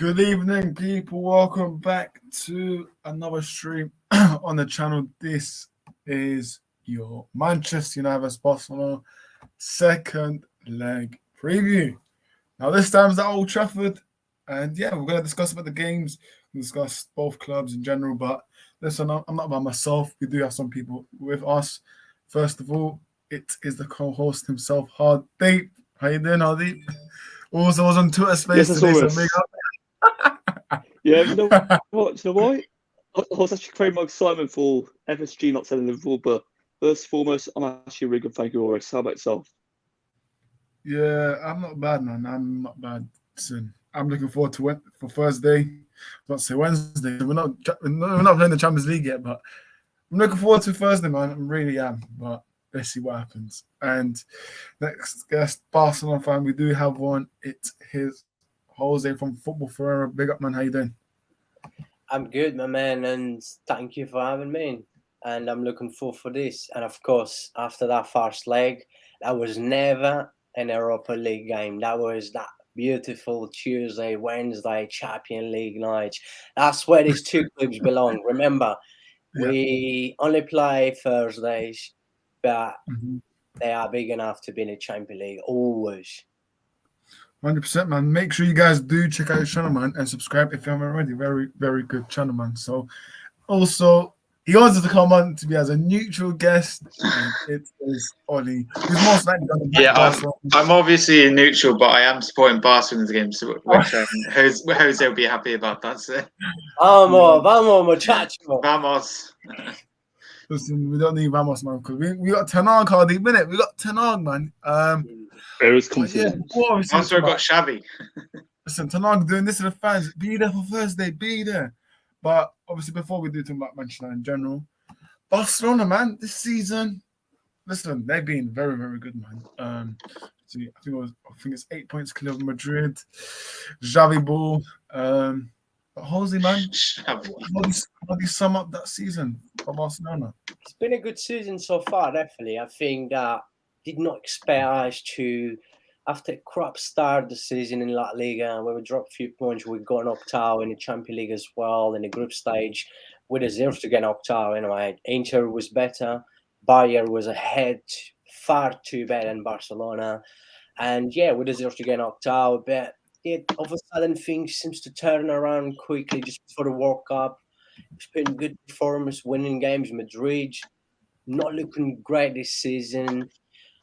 Good evening, people. Welcome back to another stream on the channel. This is your Manchester United vs Barcelona second leg preview. Now, this time's at Old Trafford, and yeah, we're going to discuss about the games, discuss both clubs in general. But listen, I'm not by myself. We do have some people with us. First of all, it is the co-host himself, Hardeep. How you doing, Hardeep? Also was on Twitter Space today, so big up. Yeah, you know what? You know why? I was actually creating my excitement for FSG not selling Liverpool, but first and foremost, I'm actually really good. Thank you, Ulrich. How about yourself? Yeah, I'm not bad, man. I'm not bad. Listen, I'm looking forward to for Thursday. Not say Wednesday. We're not playing the Champions League yet, but I'm looking forward to Thursday, man. I really am. But let's see what happens. And next guest, Barcelona fan, we do have one. It's his Jose from Football Forever. Big up, man. How you doing? I'm good, my man, and thank you for having me. And I'm looking forward for this. And of course, after that first leg, that was never an Europa League game. That was that beautiful Tuesday, Wednesday Champions League night. That's where these two clubs belong. Remember, we only play Thursdays, but they are big enough to be in the Champions League always. 100%, man. Make sure you guys do check out his channel, man, and subscribe if you haven't already. Very, very good channel, man. So, also, he wanted to come on to be as a neutral guest, and it is Ollie, who's most likely going to I'm obviously neutral, but I am supporting Barcelona's game, so which Jose will be happy about that. So. Vamos, muchacho. Vamos. Listen, we don't need Ramos, man, because we got Ten Hag, Hardy, minute. We got Ten Hag, man. There is confidence. Also got Xavi. Listen, Ten Hag doing this to the fans. Be there for Thursday. Be there. But obviously, before we do talk about Manchester in general, Barcelona, man, this season, listen, they've been very, very good, man. See, I think it's 8 points clear of Madrid. Xavi ball. But Jose, man, how do you sum up that season for Barcelona? It's been a good season so far, definitely. I think that did not expect us to, after a crap start of the season in La Liga, where we dropped a few points, we got knocked out in the Champions League as well, in the group stage. We deserved to get knocked out anyway. Inter was better. Bayern was ahead, far too better than Barcelona. And yeah, we deserved to get knocked out, but all of a sudden things seems to turn around quickly just before the World Cup. It's been good performance, winning games. Madrid not looking great this season.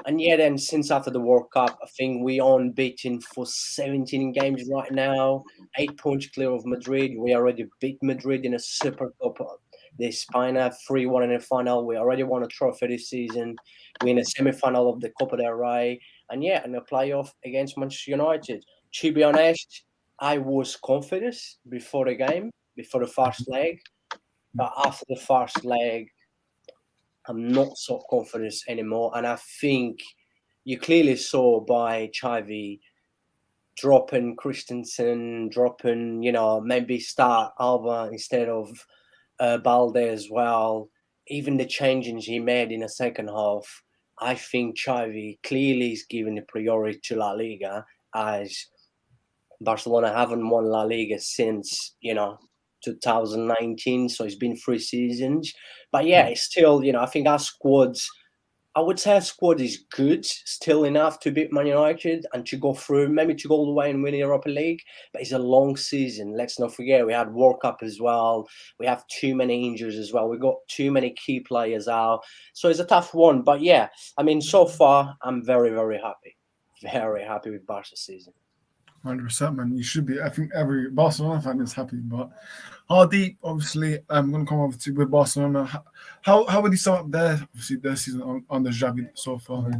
And yeah, then since after the World Cup, I think we are unbeaten for 17 games right now. 8 points clear of Madrid. We already beat Madrid in a Super Cup de España, 3-1 in the final. We already won a trophy this season. We're in the semi-final of the Copa del Rey. And yeah, in a playoff against Manchester United. To be honest, I was confident before the game, before the first leg. But after the first leg, I'm not so confident anymore. And I think you clearly saw by Xavi dropping Christensen, maybe start Alba instead of Balde as well. Even the changes he made in the second half, I think Xavi clearly is giving the priority to La Liga, as Barcelona haven't won La Liga since, 2019. So it's been 3 seasons. But yeah, it's still, I think our squad's, I would say our squad is good, still enough to beat Man United and to go through, maybe to go all the way and win the Europa League. But it's a long season. Let's not forget, we had World Cup as well. We have too many injuries as well. We got too many key players out. So it's a tough one. But yeah, I mean, so far, I'm very, very happy. Very happy with Barca's season. 100%, man. You should be. I think every Barcelona fan is happy. But Hardy, obviously, I'm going to come over to with Barcelona. How would you sum up their season on the Xavi so far?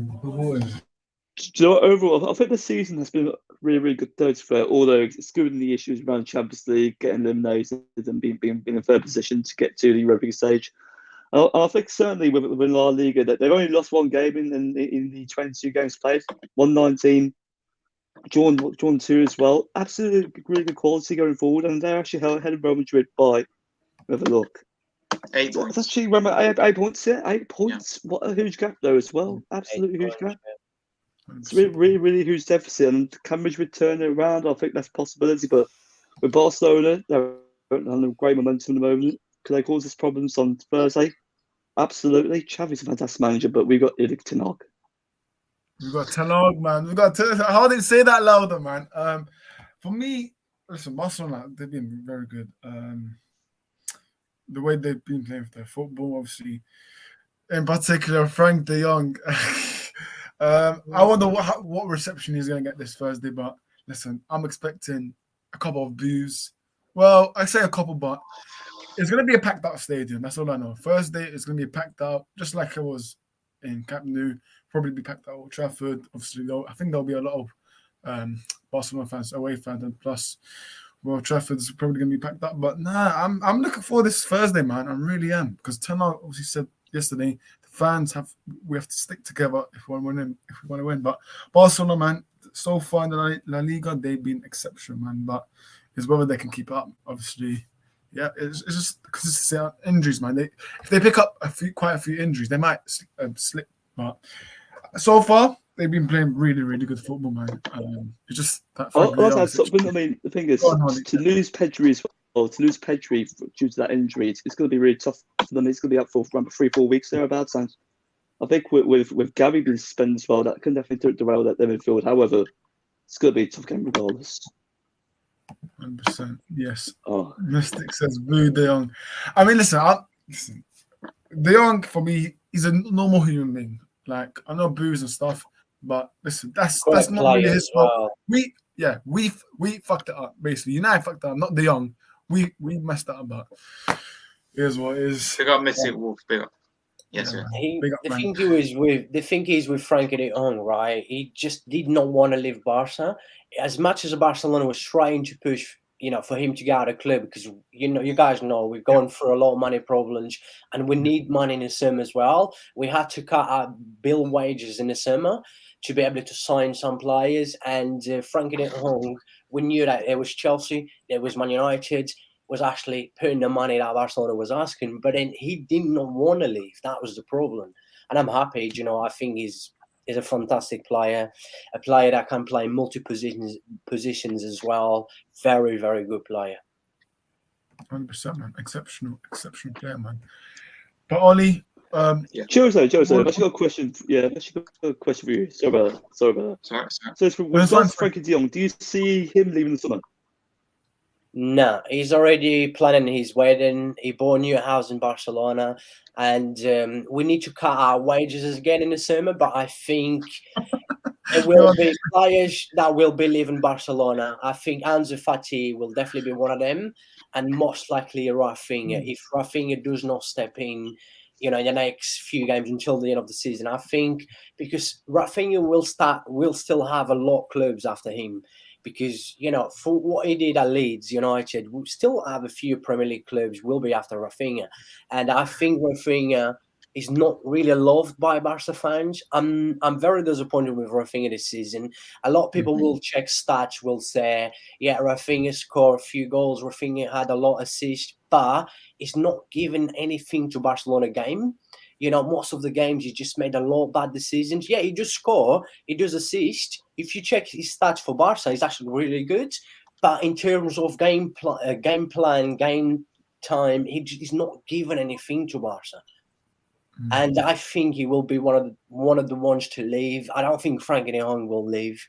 So overall, I think the season has been really, really good. Although excluding the issues around Champions League, getting eliminated and being in third position to get to the Europa League stage. I think certainly with La Liga that they've only lost one game in the 22 games played, 119. Drawn 2 as well. Absolutely really good quality going forward, and they're actually ahead of Real Madrid by. Have a look. 8 points. That's actually 8 points. Yeah, 8 points. Yeah. What a huge gap though as well. Absolutely huge gap. It's really, really huge deficit. And can Madrid turn it around? I think that's a possibility, but with Barcelona, they're on a great momentum at the moment. Could they cause us problems on Thursday? Absolutely. Xavi's a fantastic manager, but we've got Erik ten Hag. We got Ten Hag, man. We got. How did say that louder, man? For me, listen, Barcelona, they've been very good. The way they've been playing for their football, obviously, in particular, Frank De Jong. I wonder what reception he's going to get this Thursday. But listen, I'm expecting a couple of boos. Well, I say a couple, but it's going to be a packed out stadium. That's all I know. Thursday, it's going to be packed out, just like it was in Camp Nou. Probably be packed out at Old Trafford. Obviously, I think there'll be a lot of Barcelona fans, away fans, and plus, well, Trafford's probably going to be packed up. But nah, I'm looking forward this Thursday, man. I really am, because Ten Hag obviously said yesterday the fans we have to stick together if we want to win. But Barcelona, man, so far in the La Liga, they've been exceptional, man. But it's whether they can keep up. Obviously, yeah, it's just because it's injuries, man. If they pick up quite a few injuries, they might slip. But so far, they've been playing really, really good football, man. It's just that. I'll add something. I mean, the thing is, to lose Pedri as well, to lose Pedri due to that injury, it's going to be really tough for them. It's going to be up for around 3-4 weeks thereabouts. And I think with Gary being suspended as well, that can definitely derail that midfield. However, it's going to be a tough game regardless. 100%. Yes. Oh. Mystic says boo De Jong. I mean, listen. De Jong for me, he's a normal human being. Like, I know boos and stuff, but listen, that's not really his fault. Well. We fucked it up basically. United fucked it up, not De Jong. We messed that up, but here's what it is. Big up Mystic Wolf. Big up. Yes, sir. The thing is with Frankie De Jong, right? He just did not want to leave Barca. As much as Barcelona was trying to push, for him to get out of the club, because you guys know we've gone through a lot of money problems, and we need money in the summer as well. We had to cut our bill wages in the summer to be able to sign some players. And Frankie De Jong, we knew that there was Chelsea, there was Man United, was actually putting the money that Barcelona was asking, but then he did not want to leave. That was the problem. And I'm happy, I think he's a fantastic player, a player that can play multi-positions as well. Very, very good player. 100%, man. Exceptional player, man. But Ollie, Jose, I've actually got a question. Yeah, I've actually got a question for you. Sorry about that. Sorry. So it's with Frankie De Jong, do you see him leaving the summer? No, he's already planning his wedding. He bought a new house in Barcelona, and we need to cut our wages again in the summer. But I think there will be players that will be leaving Barcelona. I think Ansu Fati will definitely be one of them, and most likely Rafinha. If Rafinha does not step in, in the next few games until the end of the season, I think, because Rafinha will still have a lot of clubs after him. Because, for what he did at Leeds United, we still have a few Premier League clubs will be after Rafinha. And I think Rafinha is not really loved by Barca fans. I'm very disappointed with Rafinha this season. A lot of people will check stats, will say, yeah, Rafinha scored a few goals, Rafinha had a lot of assists, but it's not giving anything to Barcelona game. Most of the games he just made a lot of bad decisions. Yeah, he just score, he does assist. If you check his stats for Barca, he's actually really good. But in terms of game plan, game time, he's not giving anything to Barca. And I think he will be one of the ones to leave. I don't think Frankie De Jong will leave,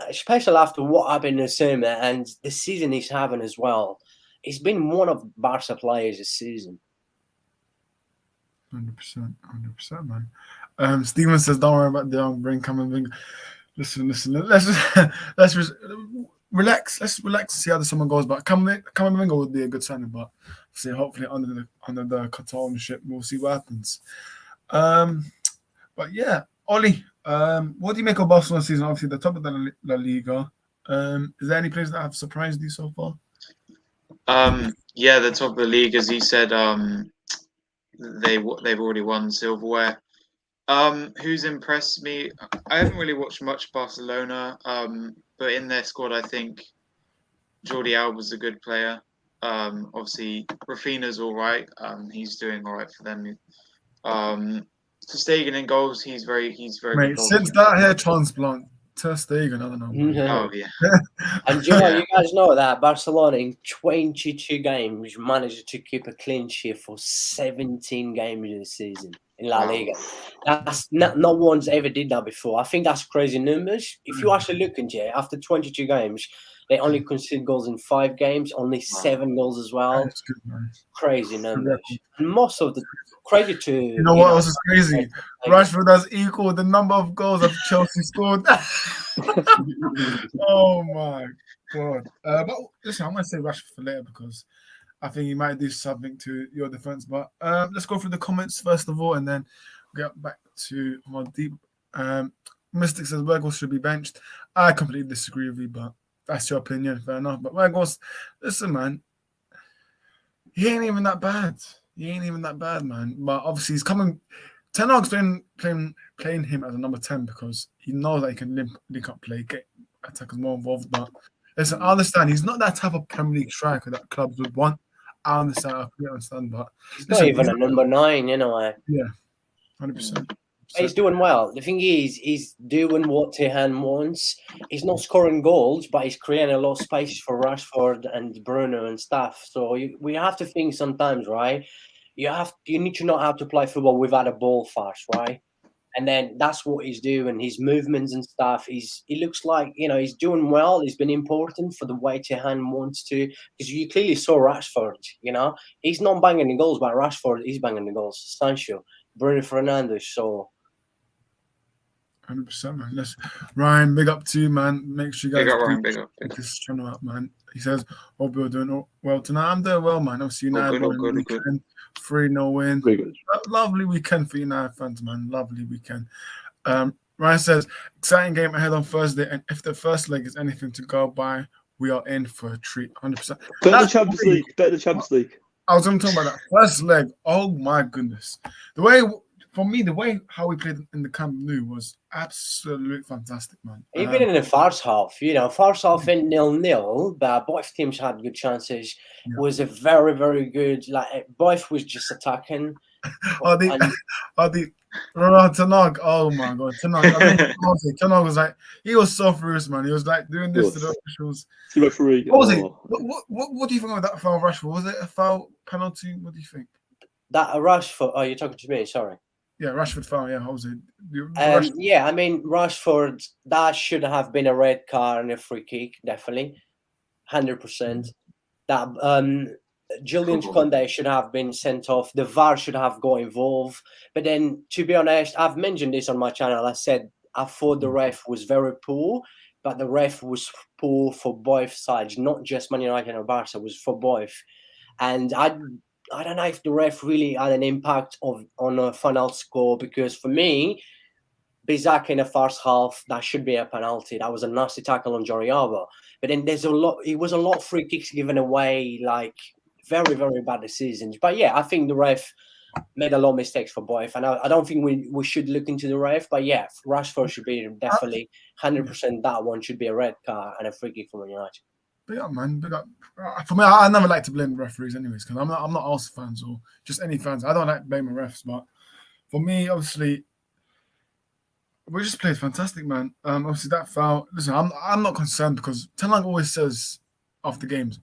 especially after what happened in the summer and the season he's having as well. He's been one of Barca players this season. 100%, man. Steven says, "Don't worry about De Jong. Bring Camavinga." Listen. Let's relax. Let's relax and see how the summer goes. But Camavinga would be a good signing. But hopefully under the Qatar ownership, we'll see what happens. But yeah, Ollie, what do you make of Barcelona season? Obviously, the top of the La Liga. Is there any players that have surprised you so far? Yeah, the top of the league, as you said. They've already won silverware. Who's impressed me? I haven't really watched much Barcelona, but in their squad, I think Jordi Alba's a good player. Obviously, Rafinha's all right. He's doing all right for them. Ter Stegen in goals, he's very Mate, good. since that hair transplant, Ter Stegen, I don't know. Man. Oh yeah. And do you know, Yeah. you guys know that Barcelona in 22 games managed to keep a clean sheet for 17 games this season in La Wow. Liga. That's no one's ever did that before. I think that's crazy numbers. If you actually look into it, after 22 games, they only concede goals in 5 games, only 7 goals as well. That's good, man. Crazy numbers. And most of the credit to You know what else is crazy? Rashford has equaled the number of goals that Chelsea scored. Oh my god! But listen, I'm gonna say Rashford for later because I think he might do something to your defense. But let's go through the comments first of all, and then get back to more deep. Mystic says Weghorst should be benched. I completely disagree with you, but that's your opinion. Fair enough. But Weghorst, listen, man, he ain't even that bad. He ain't even that bad, man. But obviously, he's coming. Ten Hag's playing him as a number 10 because he knows that he can link up play, get attackers more involved. But listen, I understand he's not that type of Premier League striker that clubs would want. I understand, I completely understand, but he's not even a number 9, you know. Yeah, 100%. He's doing well. The thing is, he's doing what Tehan wants. He's not scoring goals, but he's creating a lot of space for Rashford and Bruno and stuff. So we have to think sometimes, right? You need to know how to play football without a ball first, right? And then that's what he's doing. His movements and stuff. He looks like, you know, he's doing well. He's been important for the way Tehan wants to. Because you clearly saw Rashford, you know. He's not banging the goals, but Rashford is banging the goals. Sancho, Bruno Fernandes, so... 100%, man. Ryan, big up to you, man. Make sure you guys Big up, Ryan. Big up. check this channel out, man. He says, hope you're doing well tonight. I'm doing well, man. Obviously, United All good. 3-0 win. Very good. Lovely weekend for United fans, man. Lovely weekend. Ryan says, exciting game ahead on Thursday, and if the first leg is anything to go by, we are in for a treat. 100%. Better the Champions League. Better the Champions League. I was going to talk about that first leg. Oh my goodness, for me, the way how we played in the Camp Nou was absolutely fantastic, man. Even in the first half, you know, first half in 0-0, but both teams had good chances. Yeah. It was a very, very good, like, both was just attacking. Ten Hag, oh my god, Ten Hag was like, he was so furious, man. He was like doing this to the officials. The referee. What was it? What do you think of that foul, Rashford? Was it a foul penalty? What do you think? That Rashford, oh, you're talking to me, sorry. Yeah, Rashford foul. Yeah, how was it? Yeah, I mean, Rashford, that should have been a red card and a free kick, definitely, 100%. That Julian Conde should have been sent off. The VAR should have got involved. But then, to be honest, I've mentioned this on my channel. I said I thought the ref was very poor, but the ref was poor for both sides, not just Man United and Barca. It was for both. And I don't know if the ref really had an impact on a final score, because for me, Bizak in the first half, that should be a penalty. That was a nasty tackle on Jorriaba. But then it was a lot of free kicks given away, like very, very bad decisions. But yeah, I think the ref made a lot of mistakes for both. And I don't think we should look into the ref. But yeah, Rashford should be definitely 100%. That one should be a red card and a free kick for Man United. Big up, man. Big up. For me, I never like to blame referees, anyways, because I'm not Arsenal fans or just any fans. I don't like blaming refs, but for me, obviously, we just played fantastic, man. Obviously, that foul. Listen, I'm not concerned because Ten Hag always says after games,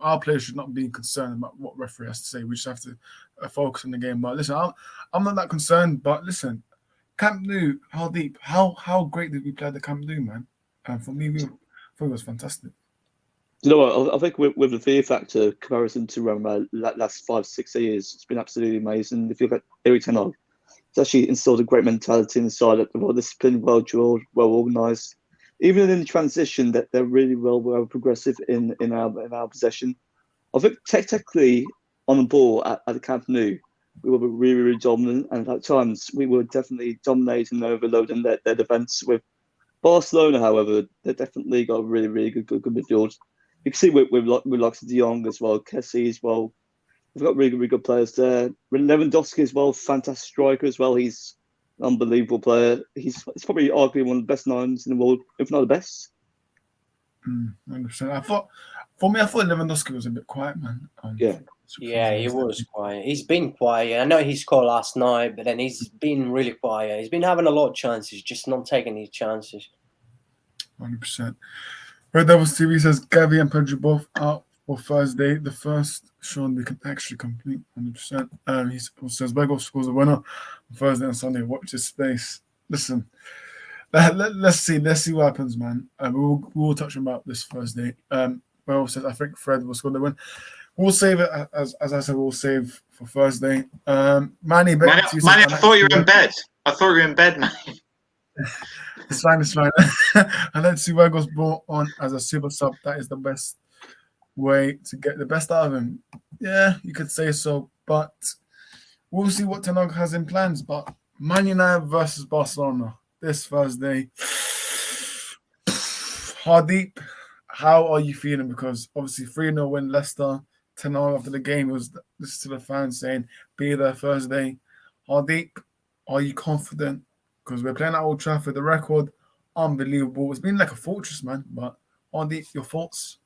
our players should not be concerned about what referee has to say. We just have to focus on the game. But listen, I'm not that concerned. But listen, Camp Nou, how deep, how great did we play at the Camp Nou, man? For me, I thought it was fantastic. You know what? I think with the fear factor comparison to Roma last 5-6 years, it's been absolutely amazing. If you look at Erik ten Hag, it's actually installed a great mentality in the side. Well disciplined, well drilled, well organised. Even in the transition, that they're really well progressive in our possession. I think technically on the ball at the Camp Nou, we were really, really dominant, and at times we were definitely dominating and overloading their defence. With Barcelona, however, they definitely got a really, really good midfield. You can see with likes of De Jong as well, Kessie as well. We've got really, really good players there. Lewandowski as well, fantastic striker as well. He's an unbelievable player. He's probably arguably one of the best nines in the world, if not the best. 100%. I thought Lewandowski was a bit quiet, man. Yeah, he was quiet. He's been quiet. I know he scored last night, but then he's been really quiet. He's been having a lot of chances, just not taking his chances. 100%. Red Devils TV says Gavi and Pedro both out for Thursday. The first Sean they can actually complete 100%. He says Bagel scores a winner on Thursday and Sunday. Watch this space. Listen, let's see what happens, man. We'll touch about this Thursday. Well says I think Fred will score the win. We'll save it as I said. We'll save for Thursday. Manny, I thought you were in bed. I thought you were in bed, man. It's fine. And let's see where goes brought on as a super sub. That is the best way to get the best out of him. Yeah, you could say so, but we'll see what Ten Hag has in plans. But Man United versus Barcelona this Thursday. Hardeep, how are you feeling? Because obviously 3-0 win Leicester. Ten Hag after the game was this to the fans saying, "Be there Thursday." Hardeep, are you confident? Because we're playing at Old Trafford. The record, unbelievable. It's been like a fortress, man. But Hardeep, your thoughts?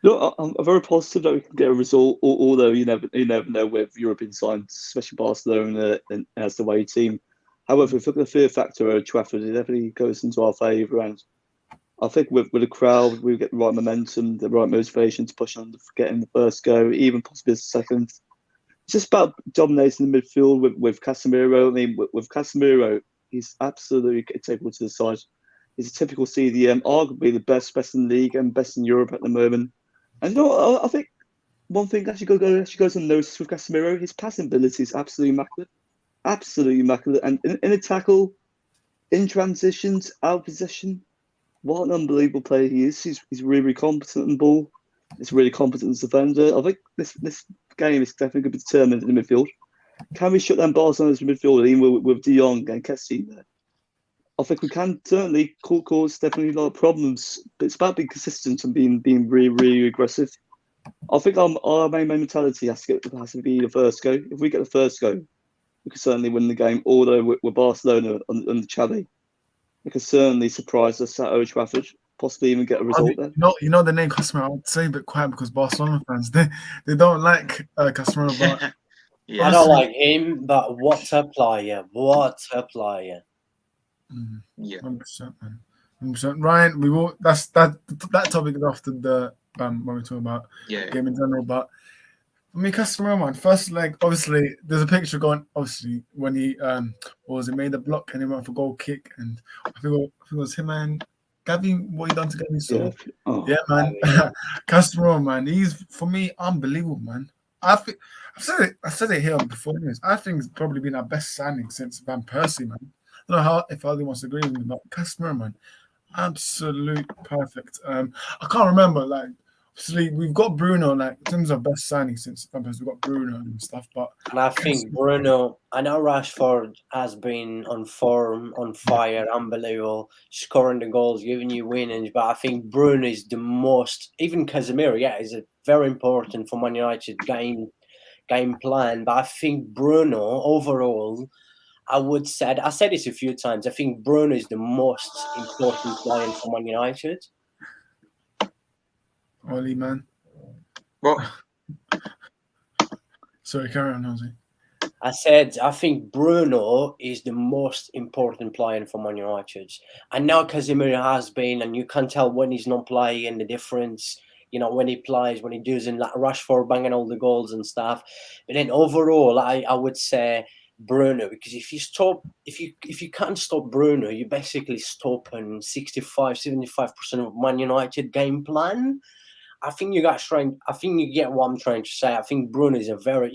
No, I'm very positive that we can get a result. Although you never know with European sides, especially Barcelona and as the away team. However, if you look at the fear factor at Old Trafford, it definitely goes into our favour. And I think with the crowd, we get the right momentum, the right motivation to push on, getting the first go, even possibly the second. It's just about dominating the midfield with Casemiro. I mean, with Casemiro, he's absolutely capable to the side. He's a typical CDM, arguably the best in the league and best in Europe at the moment. And you know, I think one thing that goes unnoticed with Casemiro, his passing ability is absolutely immaculate. Absolutely immaculate. And in a tackle, in transitions, out of possession, what an unbelievable player he is. He's really competent in ball. He's really competent as a defender. I think this game is definitely going to be determined in the midfield. Can we shut down Barcelona's midfield even with De Jong and Kessie there? I think we can certainly cause definitely a lot of problems, but it's about being consistent and being really aggressive. I think our main mentality has to be the first go. If we get the first go, we can certainly win the game. Although with Barcelona on the Xavi, they can certainly surprise us at Old Trafford, possibly even get a result there. You know the name Casemiro. I would say a bit quiet because Barcelona fans they don't like Casemiro. But Yeah. I don't like him, but what a player! What a player! Yeah. 100%, man. 100%. Ryan, we will. That topic is after the when we talk about game in general. But for me, Casemiro, man, first leg. Obviously, there's a picture going. Obviously, when he he made the block and he went for goal kick, and I think it was him and Gavi. What he done to Gavi? So yeah, man, Casemiro, man, he's for me unbelievable, man. I've said it here before. Anyways, I think it's probably been our best signing since Van Persie, man. I don't know if Aldi wants to agree with me, but Casemiro, man, absolute perfect. I can't remember, like, obviously we've got Bruno, like, in terms of best signing since Van Persie, we've got Bruno and stuff, but And I think Bruno, I know Rashford has been on form, on fire, unbelievable, scoring the goals, giving you winnings, but I think Bruno is the most, even Casemiro, is a very important for Man United game plan, but I think Bruno overall, I said this a few times, I think Bruno is the most important player for Man United. Oli, man. Well, sorry, carry on, Jose. I said I think Bruno is the most important player for Man United. I know Casemiro has been, and you can tell when he's not playing the difference. You know, when he plays, when he does in like Rashford banging all the goals and stuff. But then overall, I would say Bruno, because if you can't stop Bruno, you basically stop 65-75% of Man United game plan. I think you get what I'm trying to say. I think Bruno is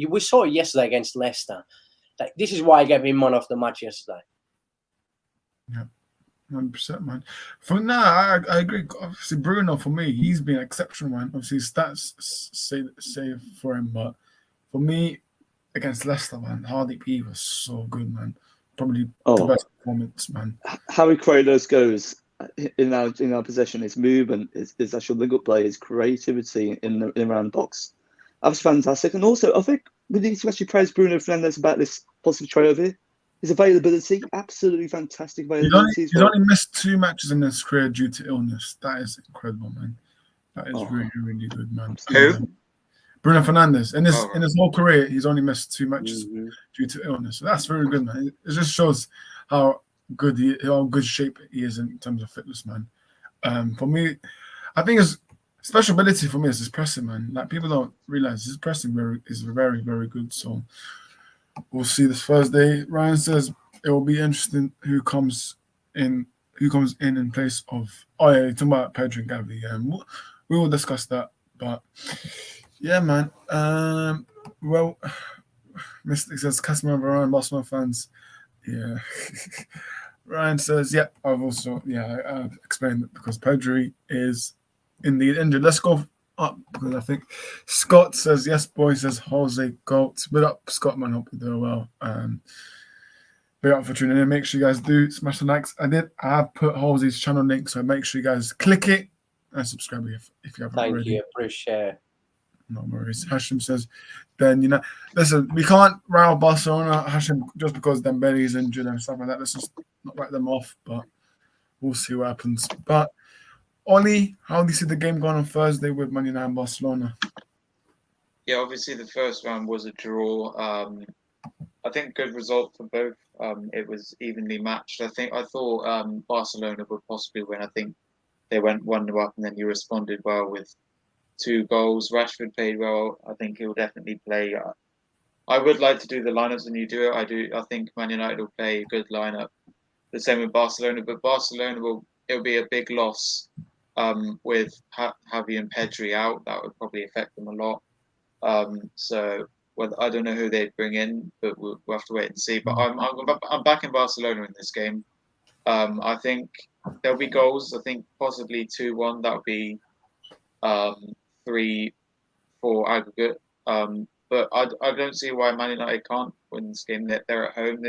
we saw it yesterday against Leicester. Like, this is why I gave him man of the match yesterday. Yeah, 100%, man. For now, I agree. Obviously, Bruno for me, he's been exceptional, man. Obviously, stats say for him, but for me, against Leicester, man, Hardy P was so good, man. Probably the best performance, man. How he created those goals in our possession, his movement, his actual link-up play, his creativity in around the box. That was fantastic. And also, I think we need to actually praise Bruno Fernandes about this positive trade over here. His availability, absolutely fantastic availability. He's only missed 2 matches in his career due to illness. That is incredible, man. That is really, really good, man. Who? Bruno Fernandes. In his whole career, he's only missed 2 matches due to illness. So that's very good, man. It just shows how good shape he is in terms of fitness, man. For me, I think his special ability for me is his pressing, man. Like people don't realize his pressing is very, very good. So we'll see this Thursday. Ryan says it will be interesting who comes in place of. Oh yeah, you're talking about Pedro and Gavi. Yeah, we will discuss that. But yeah, man. Well, Mystic says customer Ryan Barcelona fans. Yeah. Ryan says, yeah, I've explained it because Pedri is indeed injured. Let's go up because I think Scott says, yes, boy, says Jose Goat. Big up, Scott, man. Hope you're doing well. Big up for tuning in. Make sure you guys do smash the likes. I have put Jose's channel link, so make sure you guys click it and subscribe if you haven't already. Thank you. Appreciate it. No worries. Hashim says, then, listen, we can't rile Barcelona, Hashim, just because Dembele is injured and stuff like that. Let's just not write them off, but we'll see what happens. But, Ollie, how do you see the game going on Thursday with Man United and Barcelona? Yeah, obviously the first round was a draw. I think good result for both. It was evenly matched. I thought Barcelona would possibly win. I think they went 1-0 up and then you responded well with 2 goals. Rashford played well. I think he'll definitely play. I would like to do the lineups when you do it. I think Man United will play a good lineup. The same with Barcelona, but Barcelona it'll be a big loss with Javi and Pedri out. That would probably affect them a lot. So I don't know who they'd bring in, but we'll have to wait and see. But I'm back in Barcelona in this game. I think there'll be goals. I think possibly 2-1. That'll be 3-4 aggregate. But I don't see why Man United can't win this game. They're at home.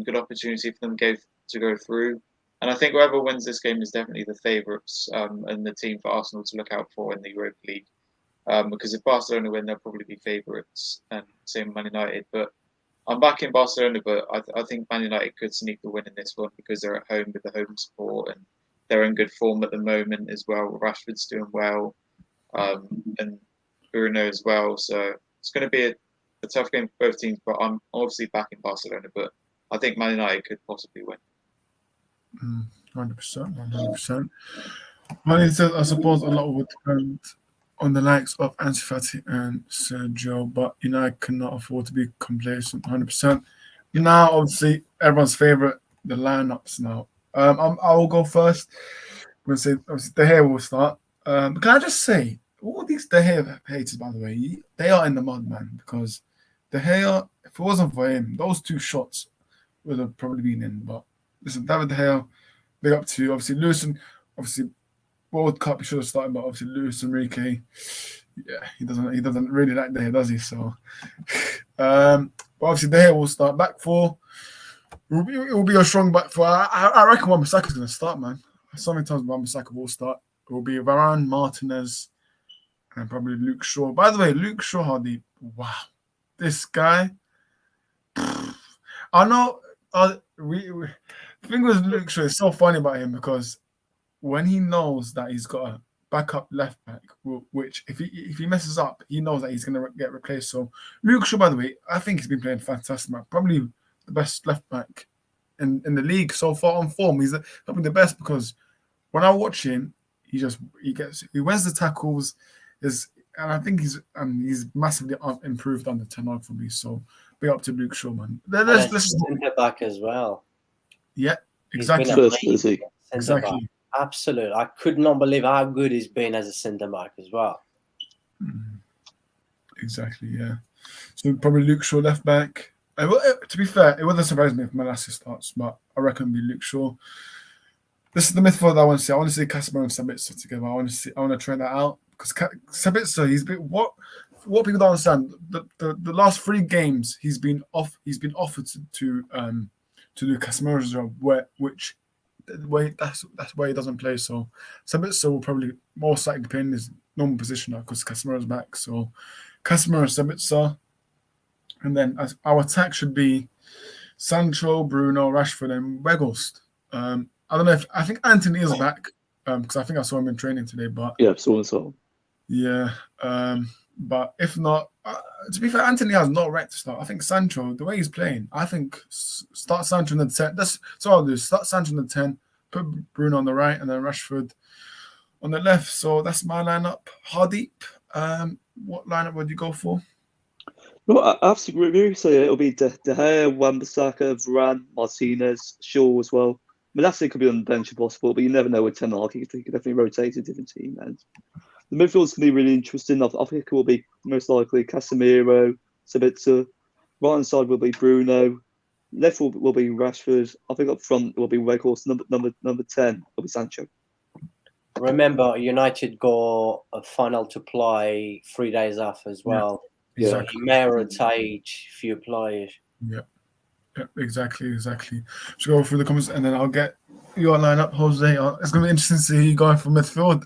Good opportunity for them to go through. And I think whoever wins this game is definitely the favourites and the team for Arsenal to look out for in the Europa League. Because if Barcelona win, they'll probably be favourites, and same with Man United. But I'm back in Barcelona, but I think Man United could sneak the win in this one because they're at home with the home support and they're in good form at the moment as well. Rashford's doing well, and Bruno as well. So it's going to be a tough game for both teams. But I'm obviously back in Barcelona, but I think Man United could possibly win. 100%. I suppose a lot would depend on the likes of Ansu Fati and Sergio, but United cannot afford to be complacent. 100%. Now, obviously, everyone's favourite, the lineups now. I will go first. I'm going to say, obviously, De Gea will start. Can I just say, all these De Gea haters, by the way, they are in the mud, man, because De Gea, if it wasn't for him, those 2 shots would have probably been in. But listen, David De Gea, big up to you. Obviously, Lewis, obviously, World Cup, he should have started, but obviously Luis Enrique, yeah, he doesn't really like De Gea, does he? So, but obviously De Gea will start. Back 4, it will be a strong back 4. I reckon Wan-Bissaka's going to start, man. Something tells me Wan-Bissaka will start. It will be Varane, Martinez, and probably Luke Shaw. By the way, Luke Shaw, Hardy, wow, this guy. I know. The thing with Luke Shaw is so funny about him because when he knows that he's got a backup left back, which if he messes up, he knows that he's going to get replaced. So Luke Shaw, by the way, I think he's been playing fantastic, man. Probably the best left back in the league so far on form. He's probably the best because when I watch him, he wins the tackles, and I think he's massively improved under Ten Hag for me. So big up to Luke Shaw, man. Let's centre back as well. Yeah, exactly. Exactly. Absolutely. I could not believe how good he's been as a centre back as well. Exactly, yeah. So probably Luke Shaw left back. To be fair, it wouldn't surprise me if Malacia starts, but I reckon it'll be Luke Shaw. This is the midfield I want to see. I want to see Casemiro and Sabitzer together. I want to try that out because Sabitzer, he's been what people don't understand. The last 3 games he's been offered to do Casemiro's job, that's where he doesn't play. So Sabitzer will probably most likely play in his normal position now because Casemiro's back. So Casemiro, Sabitzer, and then our attack should be Sancho, Bruno, Rashford, and Weghorst. I don't know I think Anthony is back because I think I saw him in training today. But yeah, so. Yeah. But if not, to be fair, Anthony has no right to start. I think Sancho, the way he's playing, I think start Sancho in the 10. So I'll do start Sancho in the 10, put Bruno on the right, and then Rashford on the left. So that's my lineup. Hardeep, what lineup would you go for? Well, I absolutely agree with you. So yeah, it'll be De Gea, Wan-Bissaka, Varane, Martinez, Shaw as well. Manasseh could be on the bench if possible, but you never know with Ten Hag. He could definitely rotate a different team. And the midfield's going to be really interesting. I think it will be most likely Casemiro, Sabitzer. Right hand side will be Bruno. Left will be Rashford. I think up front will be Weghorst. Number 10 will be Sancho. Remember, United got a final to play 3 days after as well. Yeah, so he may rotate a few players. Yeah, exactly. Should go through the comments and then I'll get your lineup, Jose. It's going to be interesting to see you going for midfield.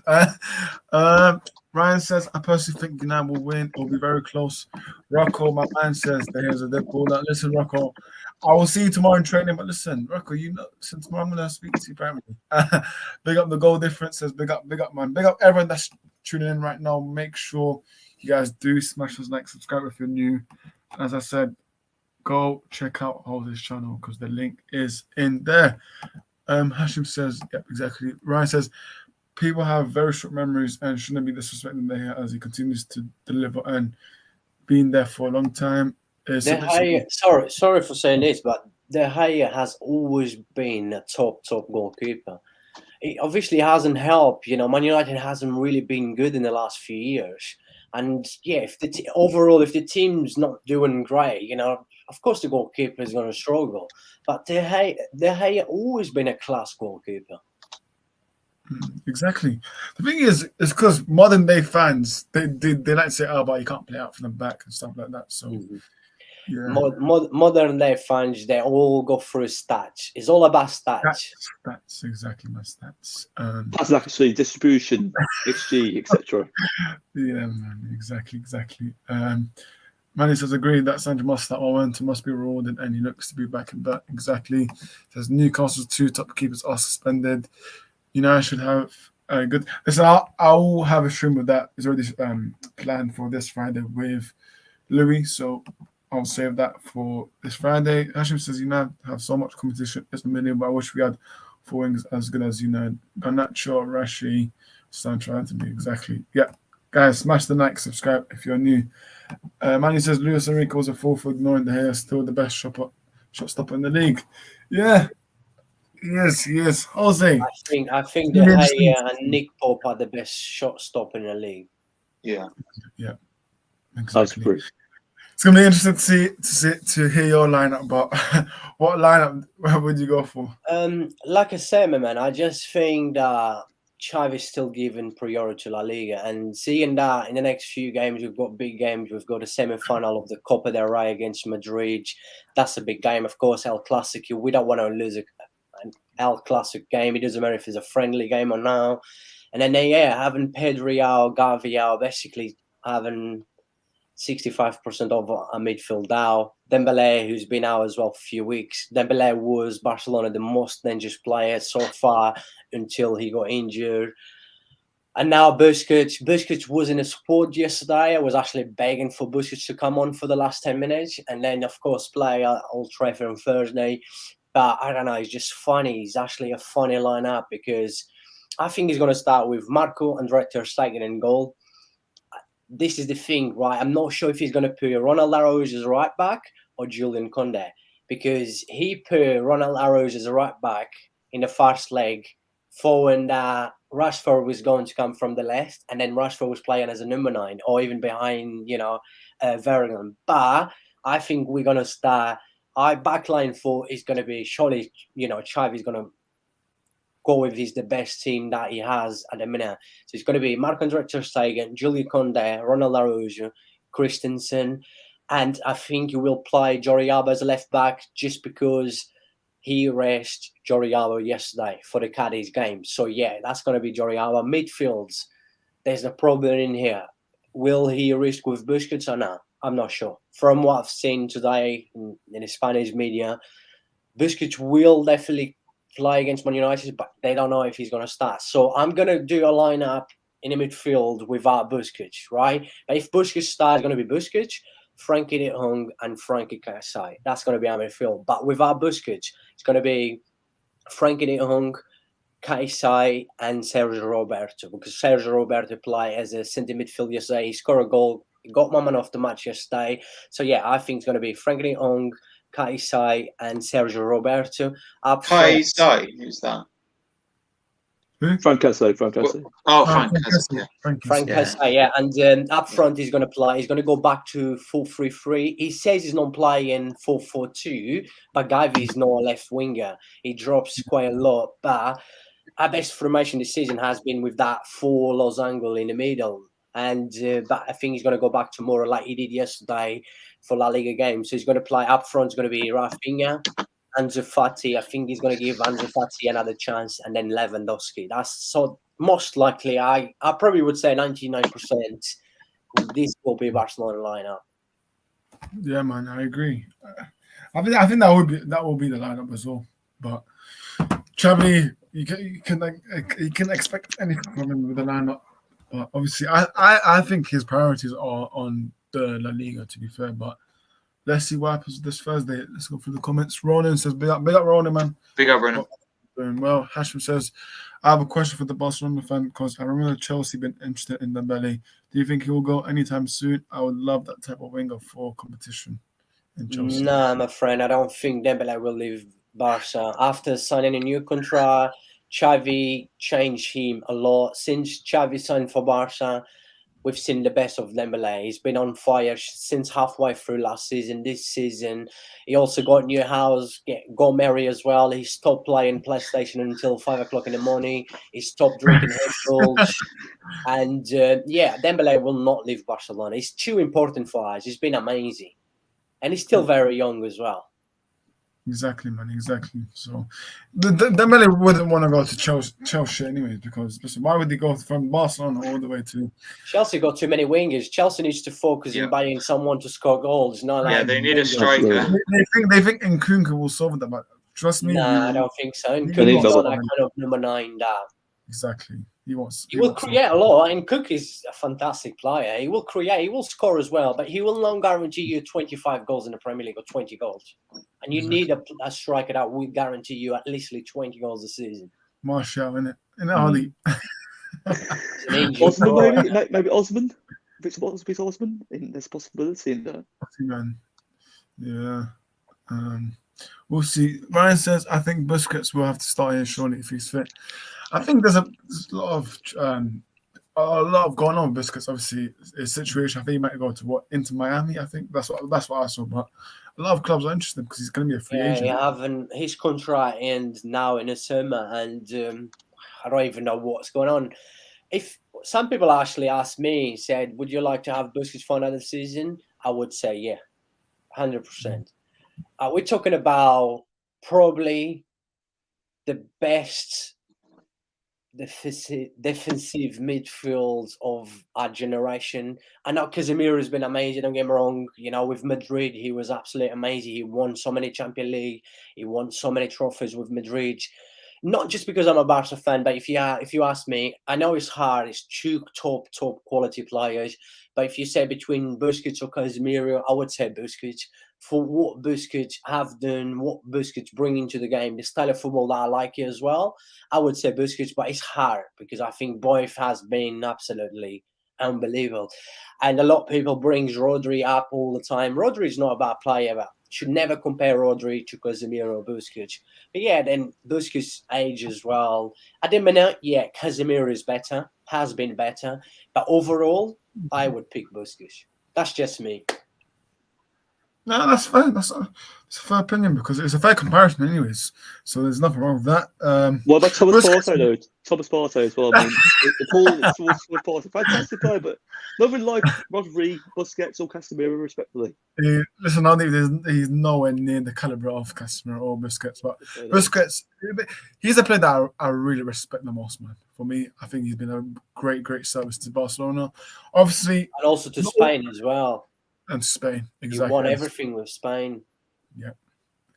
Ryan says, I personally think United will win. It'll be very close. Rocco, my man, says that here's a dead ball. Now, listen, Rocco, I will see you tomorrow in training. But listen, Rocco, listen, tomorrow I'm going to speak to you privately. Big up the goal difference. Says big up, man. Big up everyone that's tuning in right now. Make sure you guys do smash those likes, subscribe if you're new. As I said, go check out Jose's channel because the link is in there. Hashim says, yep, exactly. Ryan says, people have very short memories and shouldn't be disrespecting there as he continues to deliver and being there for a long time. Sorry for saying this, but De Gea has always been a top goalkeeper. It obviously hasn't helped. Man United hasn't really been good in the last few years. And yeah, if the team's not doing great, of course the goalkeeper is going to struggle. But De Gea always been a class goalkeeper. Exactly. The thing is because modern day fans they like to say, "Oh, but you can't play out from the back" and stuff like that. So, yeah. Modern day fans, they all go through stats. It's all about stats. Stats, exactly, my stats. That's actually distribution, XG, etc. Yeah, man, exactly. Manny says, agree that Sancho must start momentum, must be rewarded, and he looks to be back in that. Exactly. Says Newcastle's 2 top keepers are suspended. I should have a good. Listen, I'll have a stream with that. It's already planned for this Friday with Louis, so I'll save that for this Friday. Hashim says, have so much competition. It's a million, but I wish we had 4 wings as good as Garnacho, Rashi, Sancho, Anthony. Exactly. Yeah. Guys, smash the like, subscribe if you're new. Manny says, Luis Enrique was a fool for ignoring the hair. Still the best shot stopper in the league. Yeah. He is. Jose. I think De Gea and Nick Pope are the best shot stopper in the league. Yeah. Exactly. It's gonna be interesting to hear your lineup, but what lineup would you go for? Like I said, my man, I just think that Xavi is still giving priority to La Liga, and seeing that in the next few games we've got big games. We've got a semi-final of the Copa del Rey against Madrid. That's a big game, of course. El Clasico. We don't want to lose an El Clasico game. It doesn't matter if it's a friendly game or not. And then having Pedro, Gavi, basically having 65% of a midfield now. Dembele, who's been out as well for a few weeks. Dembele was Barcelona the most dangerous player so far until he got injured. And now Busquets. Busquets was in a squad yesterday. I was actually begging for Busquets to come on for the last 10 minutes and then, of course, play Old Trafford on Thursday. But I don't know, it's just funny. It's actually a funny lineup because I think he's going to start with Marco and Ter Stegen in goal. This is the thing, right? I'm not sure if he's going to put Ronald Araujo as a right back or Julian Conde because he put Ronald Araujo as a right back in the first leg for when Rashford was going to come from the left and then Rashford was playing as a number 9 or even behind, Veronghen. But I think we're going to start. Our backline 4 is going to be surely, Xavi is going to go with the best team that he has at the minute. So it's going to be Marc-Andre ter Stegen, Julian Conde, Ronald Araujo, Christensen, and I think he will play Jordi Alba as a left back just because he rested Jordi Alba yesterday for the Cadiz game. So yeah, that's going to be Jordi Alba. Midfields, there's a problem in here. Will he risk with Busquets or not? I'm not sure. From what I've seen today in the Spanish media, Busquets will definitely play against Man United, but they don't know if he's going to start. So I'm going to do a lineup in the midfield without Busquets, right? But if Busquets starts, it's going to be Busquets, Frankie de Jong, and Frankie Kassai. That's going to be our midfield. But without Busquets, it's going to be Frankie de Jong, Kaisai and Sergio Roberto, because Sergio Roberto play as a centre midfield yesterday. He scored a goal. He got man of the match yesterday. So yeah, I think it's going to be Frankie de Jong, Kaisai, and Sergio Roberto up Kai front. Sai, who's that? Frank Casey. Oh, Frank Casey. Frank, Yeah. Frank Yeah. Kaisai, yeah. And up front, he's going to play. He's going to go back to 4-3-3. He says he's not playing 4-4-2, but Gavi is not a left winger. He drops quite a lot. But our best formation this season has been with that 4 losangle in the middle. And but I think he's going to go back to more like he did yesterday for La Liga game. So he's going to play up front. It's going to be Rafinha, Ansu Fati. I think he's going to give Ansu Fati another chance, and then Lewandowski. That's so most likely. I probably would say 99%. This will be Barcelona lineup. Yeah, man, I agree. I think that will be the lineup as well. But Xavi, you can expect anything from him with the lineup. But obviously, I think his priorities are on the La Liga. To be fair, but let's see what happens this Thursday. Let's go through the comments. Ronan says, "Big up, Ronan, man." Big up, Brennan. Doing well. Hashim says, "I have a question for the Barcelona fan because I remember Chelsea been interested in Dembele. Do you think he will go anytime soon? I would love that type of winger for competition in Chelsea." No, my friend, I don't think Dembele will leave Barca. After signing a new contract, Xavi changed him a lot. Since Xavi signed for Barca, we've seen the best of Dembele. He's been on fire since halfway through last season. This season, he also got a new house, got married as well. He stopped playing PlayStation until 5 o'clock in the morning. He stopped drinking Red Bulls. And yeah, Dembele will not leave Barcelona. He's too important for us. He's been amazing. And he's still very young as well. Exactly, man. Exactly. So, Dembele wouldn't want to go to Chelsea anyways, because listen, why would he go from Barcelona all the way to Chelsea? Got too many wingers. Chelsea needs to focus on buying someone to score goals. Not Yeah, like they need a striker. They think Nkunku will solve that, but trust me, Nah, I don't think so. he Nkunku's wants not that someone. kind of number 9 that. Exactly. He He will wants create a lot, and Cook is a fantastic player. He will create, he will score as well, but he will not guarantee you 25 goals in the Premier League or 20 goals. And you need a striker that will guarantee you at least 20 goals a season. Martial, innit? In Harley. It's an injury. Osman, maybe Osman. Victor Osman. There's a possibility in there. Man. Yeah. We'll see. Ryan says, I think Busquets will have to start here surely if he's fit. I think there's a lot of going on with Busquets. Obviously, his situation. I think he might go to into Miami. I think that's what I saw. But a lot of clubs are interested because he's going to be a free agent. His contract ends now in the summer, and I don't even know what's going on. If some people actually asked me, said, "Would you like to have Busquets for another season?" I would say, yeah, 100%. We're talking about probably the best defensive midfield of our generation. I know Casemiro has been amazing, don't get me wrong. You know, with Madrid, he was absolutely amazing. He won so many Champions League. He won so many trophies with Madrid. Not just because I'm a Barca fan, but if you ask me, I know it's hard. It's two top quality players. But if you say between Busquets or Casemiro, I would say Busquets. For what Busquets have done, what Busquets bring into the game, the style of football that I like as well, I would say Busquets, but it's hard because I think both has been absolutely unbelievable. And a lot of people brings Rodri up all the time. Rodri is not a bad player, but should never compare Rodri to Casemiro or Busquets. But yeah, then Busquets' age as well. At the minute, yeah, Casemiro is better, has been better. But overall, I would pick Busquets. That's just me. No, that's fair. That's a fair opinion because it's a fair comparison, anyways. So there's nothing wrong with that. What about Thomas Partey, though? Thomas Partey as well. I mean, Thomas Partey, fantastic player, but nothing like Rodri, Busquets, or Casemiro, respectively. Listen, I think he's nowhere near the caliber of Casemiro or Busquets, but Busquets, he's a player that I really respect the most, man. For me, I think he's been a great service to Barcelona. Obviously, and also to Spain as well. And Spain, exactly. He won everything with Spain. Yeah,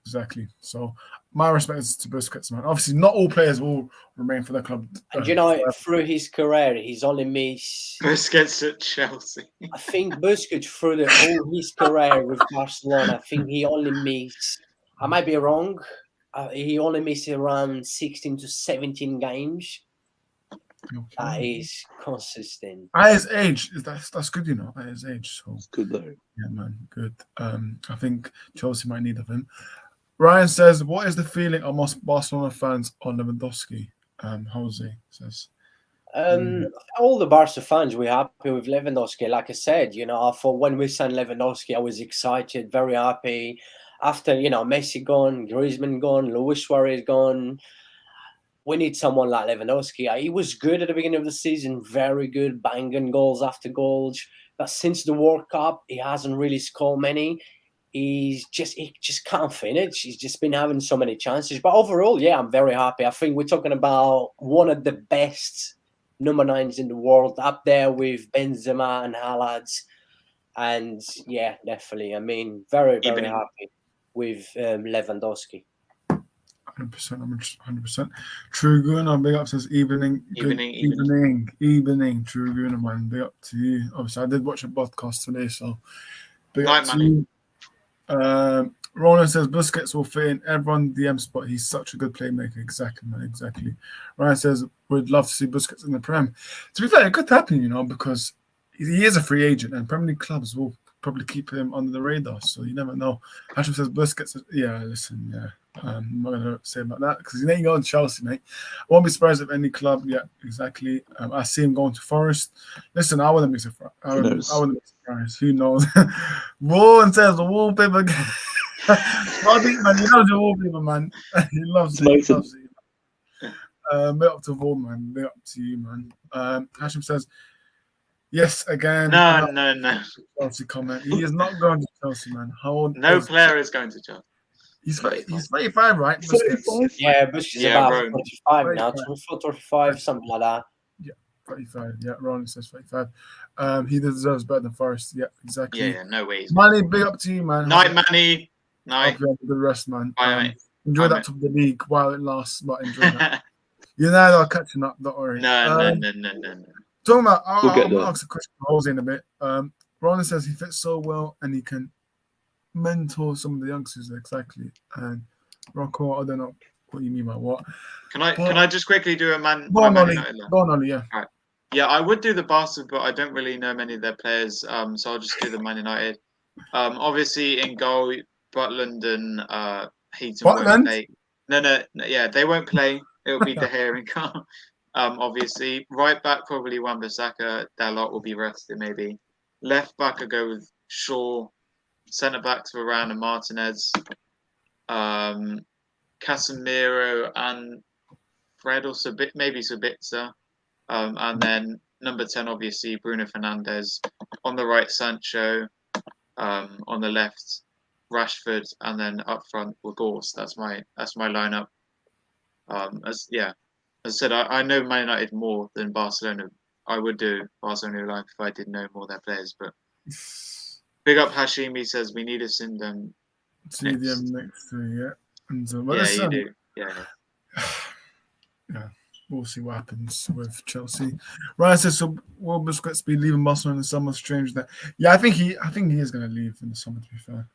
exactly. So my respect is to Busquets, man. Obviously, not all players will remain for the club. And you know, through his career, he's only missed Busquets at Chelsea. I think Busquets through all his career with Barcelona, I think he only missed. I might be wrong, he only missed around 16 to 17 games. That Okay. is consistent. At his age, that's good, you know. At his age, so It's good though. yeah, man, good. I think Chelsea might need of him. Ryan says, "What is the feeling amongst Barcelona fans on Lewandowski?" Jose says, All the Barca fans were happy with Lewandowski. Like I said, I thought when we signed Lewandowski, I was excited, very happy. After, Messi gone, Griezmann gone, Luis Suarez gone, we need someone like Lewandowski. He was good at the beginning of the season, very good, banging goals after goals. But since the World Cup, he hasn't really scored many. He just can't finish. He's just been having so many chances. But overall, yeah, I'm very happy. I think we're talking about one of the best number 9s in the world, up there with Benzema and Haaland. And yeah, definitely. I mean, very, very Evening. happy with Lewandowski. 100%. I'm 100%. True Gunnar, big up says evening. Good Evening. True Gunnar, man, big up to you. Obviously, I did watch a podcast today, so big Night, up to man. you. Roland says Busquets will fit in everyone DM spot. He's such a good playmaker. Exactly, man. Exactly. Ryan says we'd love to see Busquets in the Prem. To be fair, it could happen, because he is a free agent, and Premier League clubs will probably keep him under the radar. So you never know. Hashim says Busquets. Yeah, listen, yeah. I'm not gonna say about that because he ain't going to Chelsea, mate. I won't be surprised if any club. Yeah, exactly. I see him going to Forest. Listen, I wouldn't be surprised. I wouldn't be surprised. Who knows? Rowan says the wallpaper. Roddy, man, he loves your wallpaper, man. He loves it. He loves it. Bit up to Vaughan, man. Bit up to you, man. Hashim says, yes, again. No. Chelsea comment. He is not going to Chelsea, man. How old? No player is going to Chelsea. He's 35, right? 35? Yeah, Bush is about right. 35 now, 24, 35, something like that. Yeah, 35. Yeah, Ron says 35. He deserves better than Forest. Yeah, exactly. Yeah, no way. Manny, big up to you, man. Night, Manny. Night. Hope you have a good rest, man. Bye, mate. Enjoy Bye, that top of the league while it lasts, but enjoy that. You know they're catching up, don't worry. No. Talking about, We'll get I'm there. going to ask a question for Jose in a bit. Ron says he fits so well and he can mentor some of the youngsters, exactly. And Rocco, I don't know what you mean by what. Can I just quickly do a man? Go on, Man Ollie. United line? Go on, Ollie, yeah. All right. Yeah, I would do the Barca, but I don't really know many of their players. So I'll just do the Man United. Obviously in goal, Butland and Heaton won't play. No, yeah, they won't play. It'll be De Gea and goal. Obviously, right back probably Wan-Bissaka. Dalot will be rested maybe. Left back I go with Shaw. Centre backs Varane and Martinez. Casemiro and Fred or maybe Sabitzer. And then number 10, obviously, Bruno Fernandes. On the right, Sancho. On the left, Rashford. And then up front, Weghorst. That's my lineup. As I said, I know Man United more than Barcelona. I would do Barcelona live if I did know more of their players. But big up Hashimi says we need a Sindem. CDM next to you, yeah. And, You do. Yeah. Yeah, we'll see what happens with Chelsea. Ryan says, so will Busquets be leaving Barcelona in the summer? Strange that. Yeah, I think he is going to leave in the summer, to be fair.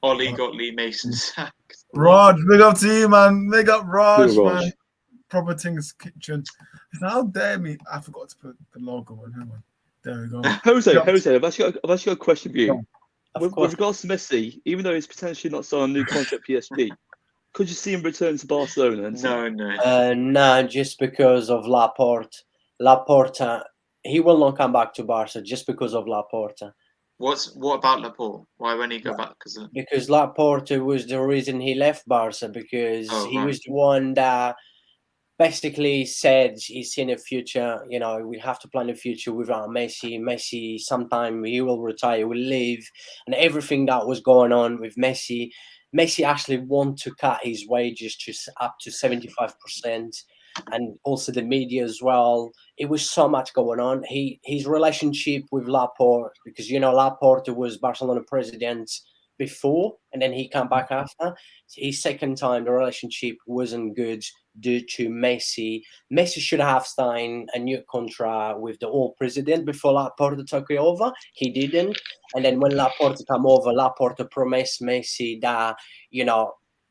Ollie got Lee Mason sacked. Raj, big up to you, man. Big up Raj, Good Raj. man. Proper Things Kitchen. How dare me? I forgot to put the logo on. Hang on. There we go. Jose, I've actually got a question for you. Of With regards to Messi, even though he's potentially not signed a new contract PSG, could you see him return to Barcelona? No, just because of Laporte. Laporta, he will not come back to Barca just because of Laporta. What about Laporte? Why won't he go back? Because Laporte was the reason he left Barca, because he was the one that basically said he's seen a future, we have to plan a future without Messi. Messi, sometime he will retire, will leave, and everything that was going on with Messi. Messi actually want to cut his wages to up to 75%, and also the media as well. It was so much going on. His relationship with Laporte, because Laporte was Barcelona president before, and then he came back after. His second time, the relationship wasn't good due to Messi. Messi should have signed a new contract with the old president before Laporte took it over. He didn't. And then when Laporte came over, Laporte promised Messi that,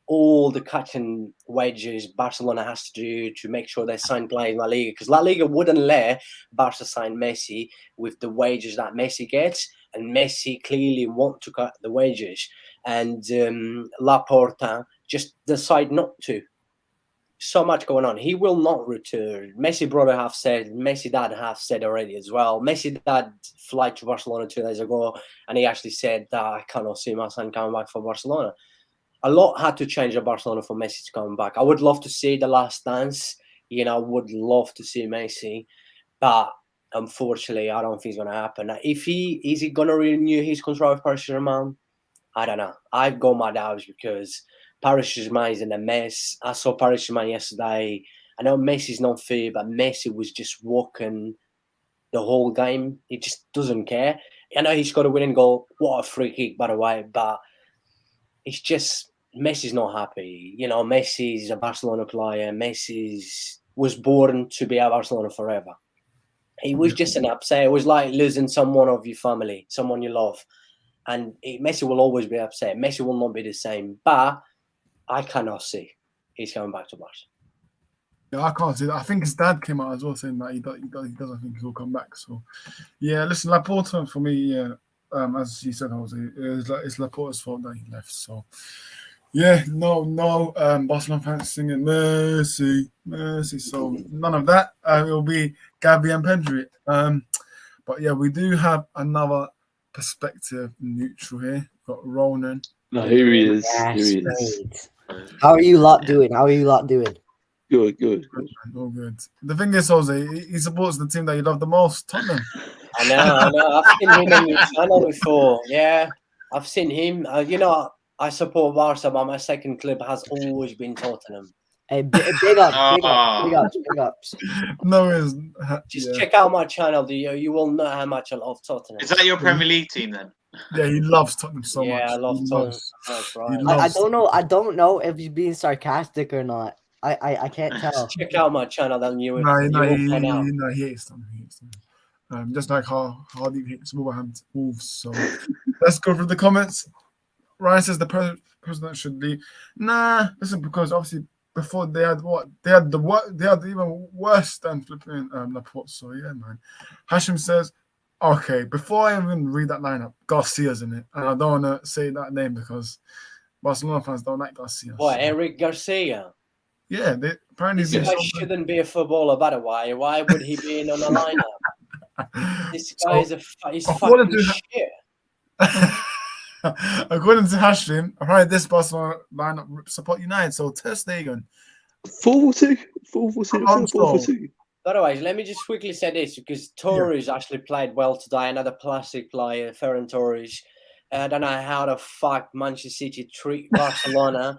all the cutting wages Barcelona has to do to make sure they sign players in La Liga, because La Liga wouldn't let Barca sign Messi with the wages that Messi gets, and Messi clearly want to cut the wages, and Laporta just decide not to. So much going on. He will not return. Messi brother have said, Messi dad have said already as well. Messi dad flew to Barcelona 2 days ago, and he actually said that I cannot see my son coming back for Barcelona. A lot had to change at Barcelona for Messi to come back. I would love to see the last dance. I would love to see Messi, but unfortunately, I don't think it's going to happen. Is he going to renew his contract with Paris Saint-Germain? I don't know. I've got my doubts because Paris Saint-Germain is in a mess. I saw Paris Saint-Germain yesterday. I know Messi's not fit, but Messi was just walking the whole game. He just doesn't care. I know he's got a winning goal. What a free kick, by the way, but it's just Messi's not happy. Messi's a Barcelona player. Messi was born to be at Barcelona forever. He was just an upset. It was like losing someone of your family, someone you love. And Messi will always be upset. Messi will not be the same. But I cannot see he's coming back to Barca. Yeah, I can't see that. I think his dad came out as well saying that he doesn't think he'll come back. So, yeah, listen, Laporta for me, yeah, as you said, Jose, it's Laporta's fault that he left. So, yeah, no, Barcelona fans singing Mercy, Mercy. So none of that. It will be Gabi and Pedri. But yeah, we do have another perspective neutral here. We've got Ronan. No, here he is. Yes, Here he is. mate. How are you lot doing? Good. All good. The thing is, Jose, he supports the team that you love the most, Tottenham. I know. I've seen him on your channel before. Yeah, I've seen him. I support Barca, but my second club has always been Tottenham. Hey, big ups. No, it's Just check out my channel. You will know how much I love Tottenham. Is that your Premier League team then? Yeah, he loves Tottenham so much. Yeah, I love Tottenham. That's right. I don't know. I don't know if he's being sarcastic or not. I can't tell. Check out my channel, then you will find out. He hates them. Just like how he hates Wolves. So let's go through the comments. Ryan says the president should leave. Nah, listen, because obviously before they had even worse than flipping Laporte. So yeah, man. Hashim says, okay, before I even read that lineup, Garcia's in it, and I don't want to say that name because Barcelona fans don't like Garcia. What, Eric Garcia? Yeah, they apparently this guy shouldn't be a footballer, by the way. Why would he be in on the lineup? This guy is fucking shit. According to Hashim, apparently this Barcelona lineup support United. So Ter Stegen. 4-4-2. Otherwise, let me just quickly say this because Torres actually played well today. Another plastic player, Ferran Torres. I don't know how the fuck Manchester City treat Barcelona.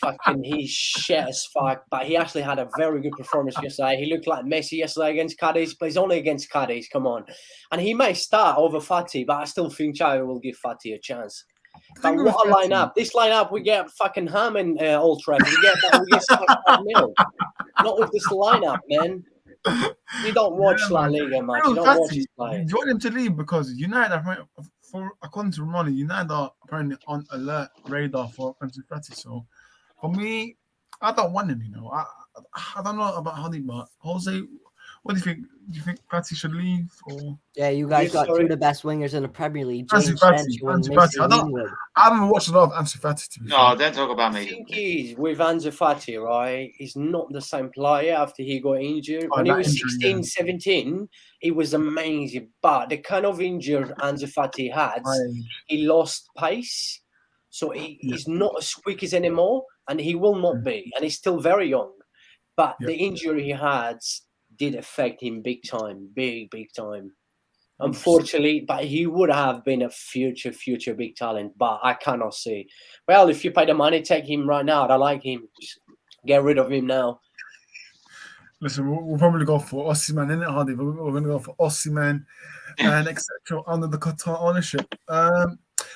Fucking he's shit as fuck, but he actually had a very good performance yesterday. He looked like Messi yesterday against Cadiz, but he's only against Cadiz. Come on, and he may start over Fati, but I still think Xavi will give Fati a chance. But what a lineup! This lineup, we get fucking Ham and Old Trafford. We get 5-0. Not with this lineup, man. You don't watch La Liga much. You don't watch his players. You want him to leave because United, according to Romano, United are apparently on alert radar for Ansu Fati. So for me, I don't want him. I don't know about Hadi, but Jose, what do you think? Do you think Fati should leave? Or yeah, you guys got two of the best wingers in the Premier League. Ansu Fati. I haven't watched a lot of Ansu Fati. No, don't talk about me. I think he's with Ansu Fati, right? He's not the same player after he got injured. When he was 16, 17, he was amazing. But the kind of injury Ansu Fati had, he lost pace. So he's not as quick as anymore, and he will not be. And he's still very young. But the injury he had did affect him big time. Unfortunately, but he would have been a future big talent, but I cannot see. Well, if you pay the money, take him right now. I like him. Just get rid of him now. Listen, we'll probably go for Osimhen, isn't it, Hardy? We're going to go for Osimhen and etc. under the Qatar ownership.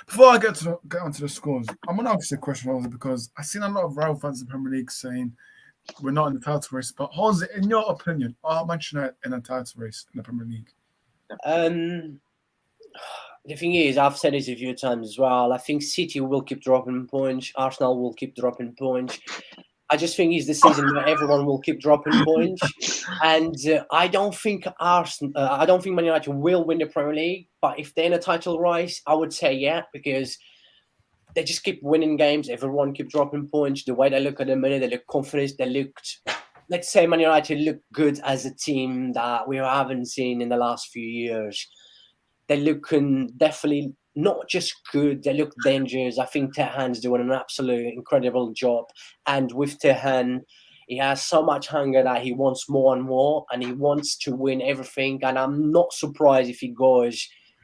Before I get onto the scores, I'm going to ask you a question, Jose, because I've seen a lot of rival fans in the Premier League saying we're not in the title race. But Jose, in your opinion, are Manchester United in a title race in the Premier League? The thing is, I've said this a few times as well. I think City will keep dropping points. Arsenal will keep dropping points. I just think it's the season where everyone will keep dropping points, and I don't think I don't think Man United will win the Premier League. But if they're in a title race, I would say yeah, because they just keep winning games. Everyone keep dropping points. The way they look at the minute, they look confident. They looked, let's say, Man United look good as a team that we haven't seen in the last few years. They look definitely not just good, they look dangerous. I think Tehan's doing an absolute incredible job. And with Tehan, he has so much hunger that he wants more and more, and he wants to win everything. And I'm not surprised if he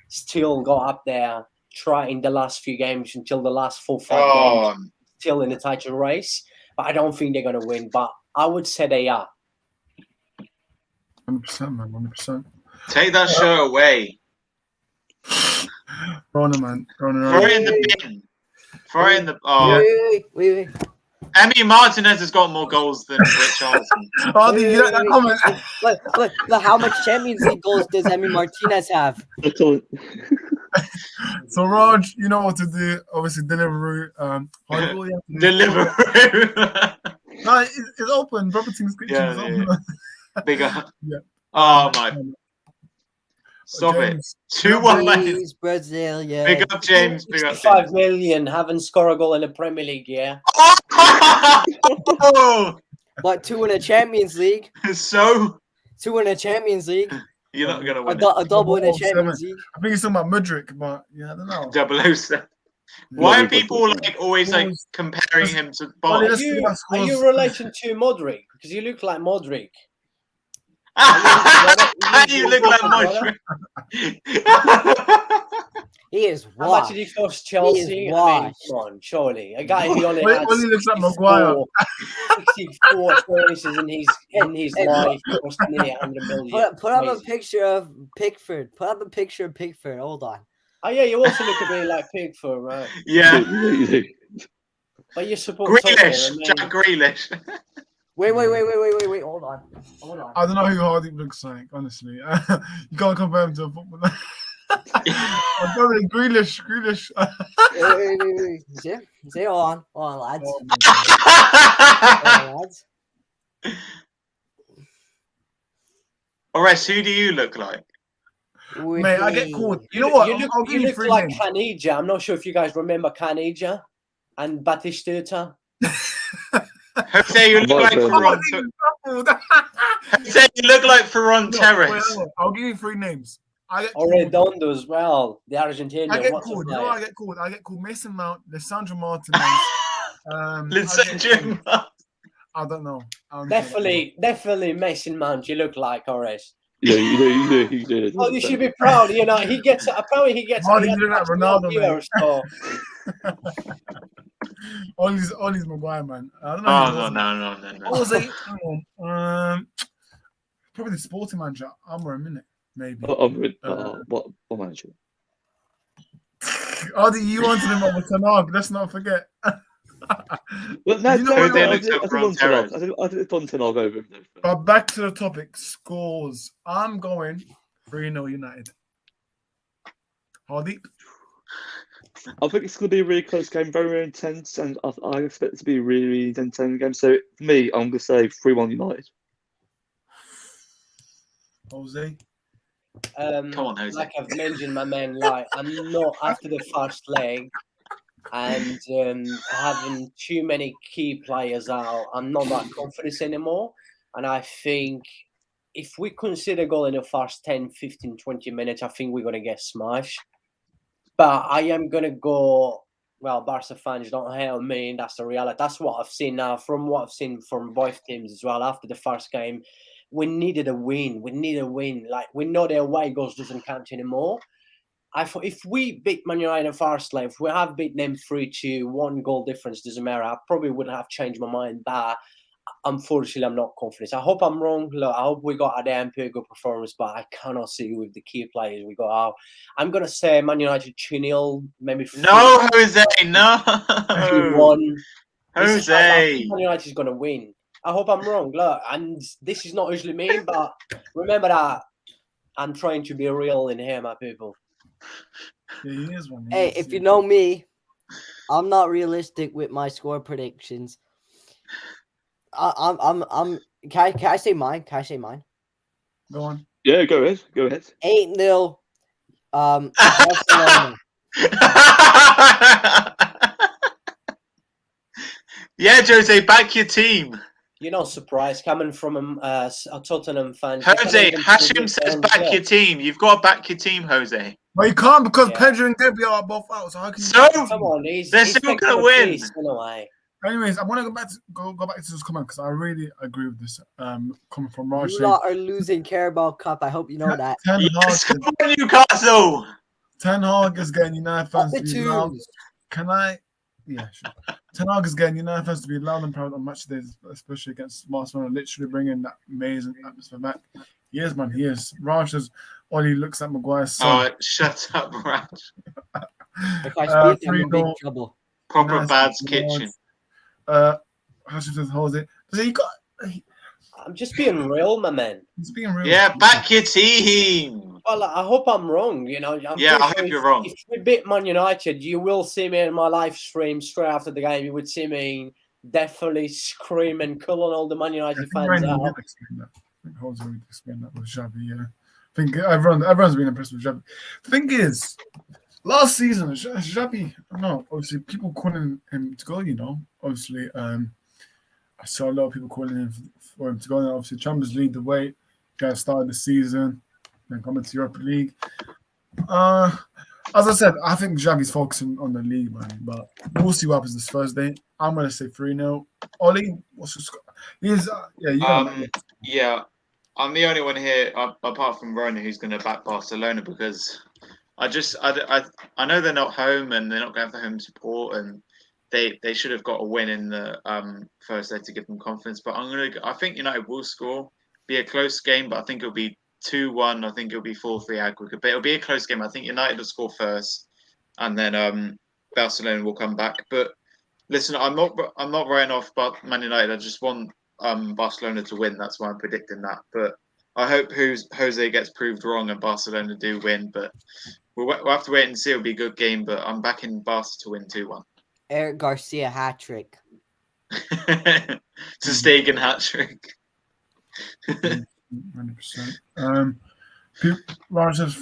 still go up there, try in the last few games until the last 4-5 games, still in the title race. But I don't think they're going to win. But I would say they are. 100%, man. 100%. Take that shirt away. Rona, man. Rona. Throw it in the bin. Throw it in the. Wait. Emi Martinez has got more goals than Richarlison. Oh, did you like that comment? Look, how much Champions League goals does Emi Martinez have? So, Raj, you know what to do. Obviously, Deliveroo. Deliveroo. No, it's open. Robertson's kitchen is open. Yeah. Bigger. Yeah. Oh, my. Stop James. it. 2-1, man. Brazil, yeah. Big up, James. Big up, 65 James. million, haven't scored a goal in the Premier League, yeah. Oh! What, 2 in a Champions League? So? 2 in a Champions League? You're not going to win A double in a Champions League? I think he's talking about Mudryk, but yeah, I don't know. 007. Why are people always comparing him to Bart? Are you relating to Modric? Because you look like Modric. You look like Modric. He is How much washed. did he cost Chelsea? He is I mean, washed. come on, surely. A guy who only Well, had he looks like Maguire. 64 appearances in his life, cost nearly 100 million. Put up a picture of Pickford. Put up a picture of Pickford. Hold on. Oh yeah, you also look a bit like Pickford, right? Yeah. But you support Grealish. Jack Grealish. Wait. Hold on. I don't know who Hardy looks like, honestly. You can't compare him to a footballer. I'm going Grealish. Wait. Say hold on, lads. Hold on, lads. All right, who do you look like? Mate, I get called. You know what? I'll give You you look 3 like names. Canija. I'm not sure if you guys remember Canija and Batistuta. Jose, you look like Ferran. Jose, you look like Ferran Torres. I'll give you 3 names. I get Redondo as well, the Argentinian. I get called. You know what I get called? I get called Mason Mount, Lissandro Martinez. I don't know. Definitely Mason Mount. You look like Torres. Yeah, you do. Oh, you should be proud. You know, apparently he gets. How did you look like Ronaldo, here, so. Ollie's Maguire, man. I don't know. No. What was it? Hang on. Probably the Sporting Manager. I'm a minute, maybe. What manager? Oh, you wanted him over Tanag. Let's not forget. Well, no, You know I what did it Fontenot over him. But back to the topic, scores. I'm going 3-0 United. Hardeep? I think it's going to be a really close game, very, very intense, and I expect it to be a really, really intense game. So for me, I'm going to say 3-1 United. Jose? Come on, Jose. Like I've mentioned, my man, like I'm not after the first leg and having too many key players out, I'm not that confident anymore. And I think if we consider goal in the first 10, 15, 20 minutes, I think we're going to get smashed. But I am going to go, well, Barca fans don't hate me, that's the reality. That's what I've seen now, from what I've seen from both teams as well. After the first game, we needed a win. Like, we know the away goals doesn't count anymore. I thought if we beat Man United in first leg, if we have beaten them 3-2, 1 goal difference, doesn't matter. I probably wouldn't have changed my mind, but unfortunately, I'm not confident. I hope I'm wrong. Look, I hope we got a damn good performance, but I cannot see with the key players we got out. I'm going to say Man United 2-0, maybe 3-1. No, Jose, no. 3-1. Jose. Man United is going to win. I hope I'm wrong. Look, and this is not usually me, but remember that I'm trying to be real in here, my people. Yeah, he is one. Hey, if you know me, I'm not realistic with my score predictions. I'm. Can I say mine? Can I say mine? Go on. Yeah, go ahead. Go ahead. 8-0. Barcelona. Yeah, Jose, back your team. You're not surprised coming from a Tottenham fan. You can't Jose, even Hashim predict says own back club. your team. You've got to back your team, Jose. Well, you can't because Yeah. Pedro and Gabriel are both out. So how can you? So Come on, he's they're he's still taking gonna the win. piece in a way. Anyways, I want to go back to this comment because I really agree with this. Coming from Raj. You lot are losing Carabao Cup. I hope you know that. Ten Yes, Hag. come on, Newcastle. Ten Hag is getting United Up fans the to be loud. twos. Can I? Yeah, sure. Ten Hag is getting United fans to be loud and proud on match days, especially against Barcelona. Literally bringing that amazing atmosphere back. He is, man. He is. Raj says, Ollie looks at Maguire's son. Oh, shut up, Raj. If I speak, I'm in 3-0. big trouble. Proper Nice Bad's words. kitchen. Hashim says, Jose. So he got. I'm just being real, my man. He's being real. Yeah, back your team. Well, I hope I'm wrong. You know, I'm Yeah, I pretty hope sure you're wrong. If we beat Man United, you will see me in my live stream straight after the game. You would see me definitely screaming, calling all the Man United fans Randy out. did explain that. I think Jose would explain that with Xavi. Yeah, I think everyone's been impressed with Xavi. The thing is, last season, Xavi, no, obviously people calling him to go. You know, obviously, I saw a lot of people calling him for him to go. And obviously, Champions League, the way guys started the season, then coming to Europa League. As I said, I think Xavi's focusing on the league, man. But we'll see what happens this Thursday. I'm gonna say 3-0. Ollie, what's your score? He's yeah, you gotta Yeah, I'm the only one here apart from Rona who's going to back Barcelona because I know they're not home and they're not going for home support and they should have got a win in the first leg to give them confidence. But I think United will score. Be a close game, but I think it'll be 2-1. I think it'll be 4-3 aggregate. But it'll be a close game. I think United will score first, and then Barcelona will come back. But listen, I'm not writing off Man United. I just want Barcelona to win. That's why I'm predicting that. But I hope Jose gets proved wrong and Barcelona do win. But we'll have to wait and see. It'll be a good game. But I'm backing Barca to win 2-1. Eric Garcia hat trick. It's a Stegen hat trick. 100%. Ryan says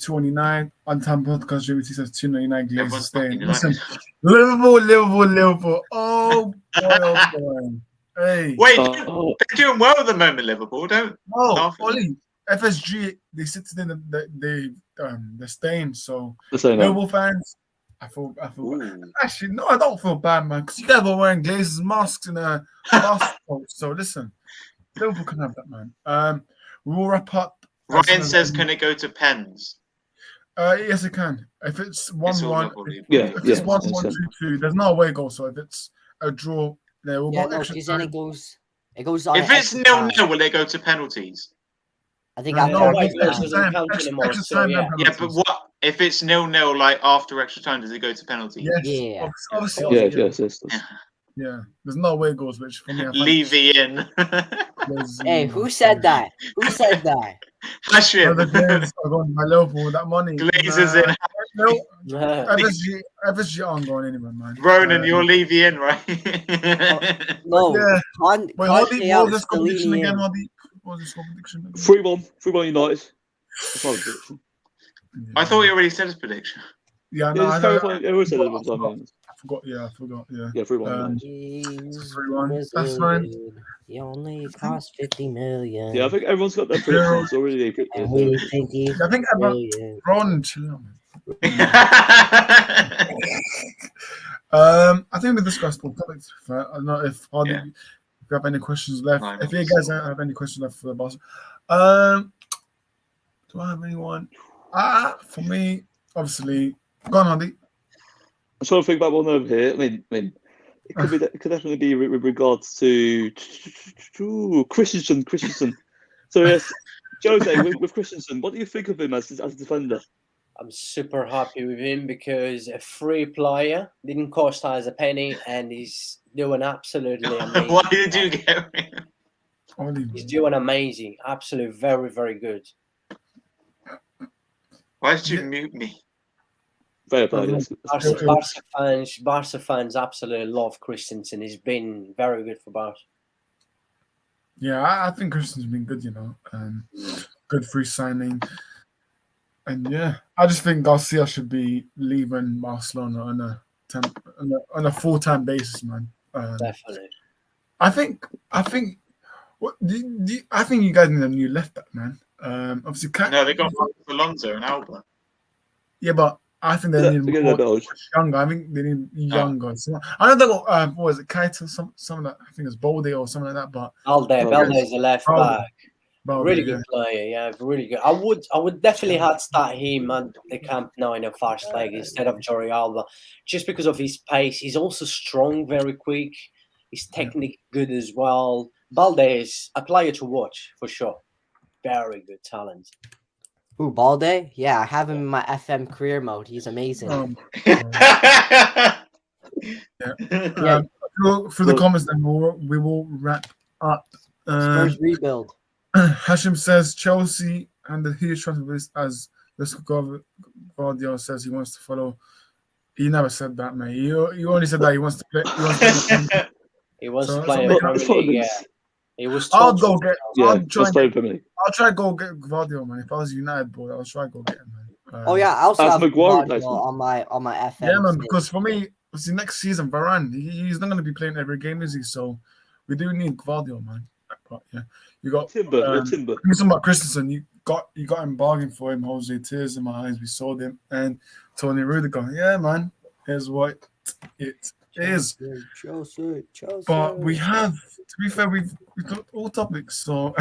229. On time podcast, JBT says 299. Glazers Everyone's staying. backing Listen, United. Liverpool. Oh boy. Hey. Wait, they're doing well at the moment, Liverpool. Don't No, laugh at them. Ollie. FSG, they sit in they're staying. So The same. Liverpool fans, I feel actually no, I don't feel bad, man, because you guys were wearing Glazers masks and a basketball. So listen, Liverpool can have that, man. We will wrap up. Ryan says, can it go to pens? Yes, it can. If it's 1-1, Yeah, if it's 1-1, 2-2, there's no away goal. So if it's a draw, there will Yeah, go no, extra because time. then it goes on. If it's 0-0, will it go to penalties? I think No, after no, extra wait, time. doesn't count anymore, extra so time, yeah. then Yeah, but penalties. what if it's 0-0? Like after extra time, does it go to penalties? Yes, Yeah. obviously, Yes. yeah. There's no away goals, which for me, I find Levy in. Hey, who said that? Who said that? Hashim. The Glazers are going by Liverpool with that money. Glazers in. No, Yeah. FSG aren't going anywhere, man. Ronan, you're Levy in, right? No, Yeah. Con Wait, what was this Stellini competition again, in. Hardy? What was this competition again? 3-1 United. That's my prediction. I thought you already said his prediction. Yeah, Yeah, no, just clarify. I always said it every time. I forgot. Yeah. Yeah, 3-1. He's 3-1. That's fine. He only cost 50 million. Yeah, I think everyone's got their predictions already. And we think he's I think everyone, brilliant. Ron, chill out, man. I think we discussed all topics. I don't know if Hardy, if you have any questions left. No, if you not guys have any questions left for the boss, do I have anyone? For me, obviously, go on, Hardy. I'm trying to think about one over here. I mean, it could definitely be with regards to Christensen. So yes, Jose with Christensen, what do you think of him as a defender? I'm super happy with him because a free player didn't cost us a penny and he's doing absolutely amazing. Why did you get him? He's doing amazing. Absolutely very, very good. Why did you Yeah. mute me? Fair play. Um, Yes. Barca fans absolutely love Christensen. He's been very good for Barca. Yeah, I think Christian's been good, you know. Good free signing. And yeah, I just think Garcia should be leaving Barcelona on a full-time basis, man. Definitely. I think I think you guys need a new left back, man. Obviously, No, they got Marcos Alonso and Alba. yeah, but I think they need Forget more about it. younger. I think they need younger. I know they got what was it, Kaito, some of that. I think it's Balde or something like that. But Balde is the left Balde, back. Balde, Really yeah. good player, yeah, really good. I would definitely have start him at the Camp Nou in the first leg instead of Jordi Alba, just because of his pace. He's also strong, very quick. His technique good as well. Balde is a player to watch for sure. Very good talent. Who, Balde? Yeah, I have him in my FM career mode. He's amazing. Yeah. Yeah. Through the comments, then we will wrap up. Spurs rebuild. Hashim says Chelsea and the huge transfer list, as Guardiola says he wants to follow. He never said that, mate. You only said that he wants to play. He wants So- to play so in make the up- Premier League. Yeah, he was. I'll told go to- get. Yeah, I'll try. just play for me. I'll try go get Guardiola, man. If I was United, boy, I'll try go get him, man. Oh yeah, I also As have Maguire Guardiola replacement. on my FM. Yeah, man. thing. Because for me, see next season, Varane, he's not going to be playing every game, is he? So we do need Guardiola, man. But yeah, you got Timber. Timber. Talking about Christensen, you got him bargain for him, Jose. Tears in my eyes. We sold him, and Tony Rudiger. Yeah, man. Here's what it is. Chelsea. But we have, to be fair, we've got all topics. So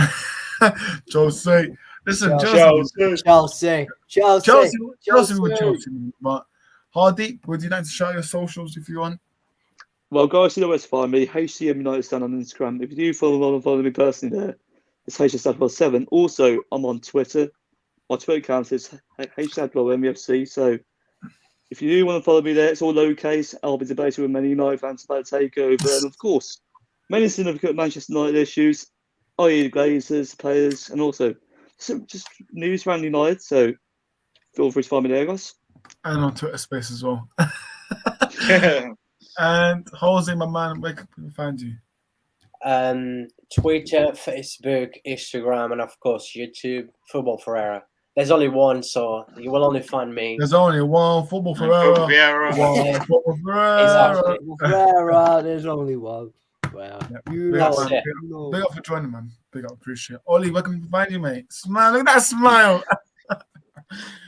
Jose, listen, Chelsea. with Chelsea. But Hardy, would you like to share your socials if you want? Well, guys, you know where to find me. HCM United Stand on Instagram. If you do follow me personally there, it's HSADwell7. Also, I'm on Twitter. My Twitter account is HSADwellMFC. So if you do want to follow me there, it's all lowercase. I'll be debating with many United fans about takeover. And of course, many significant Manchester United issues, i.e. the Glazers, players, and also just news around United. So feel free to find me there, guys. And on Twitter Space as well. And Jose, my man, where can people find you? Twitter, Facebook, Instagram, and of course YouTube. Football Ferreira. There's only one, so you will only find me. There's only one Football Ferreira. Yeah. Football Ferreira. Exactly. Ferreira, there's only one. Wow. Yeah. You Big up, know, man. it. Big up for joining, man. Big up, appreciate it. Ollie, where can people find you, mate? Smile, look at that smile.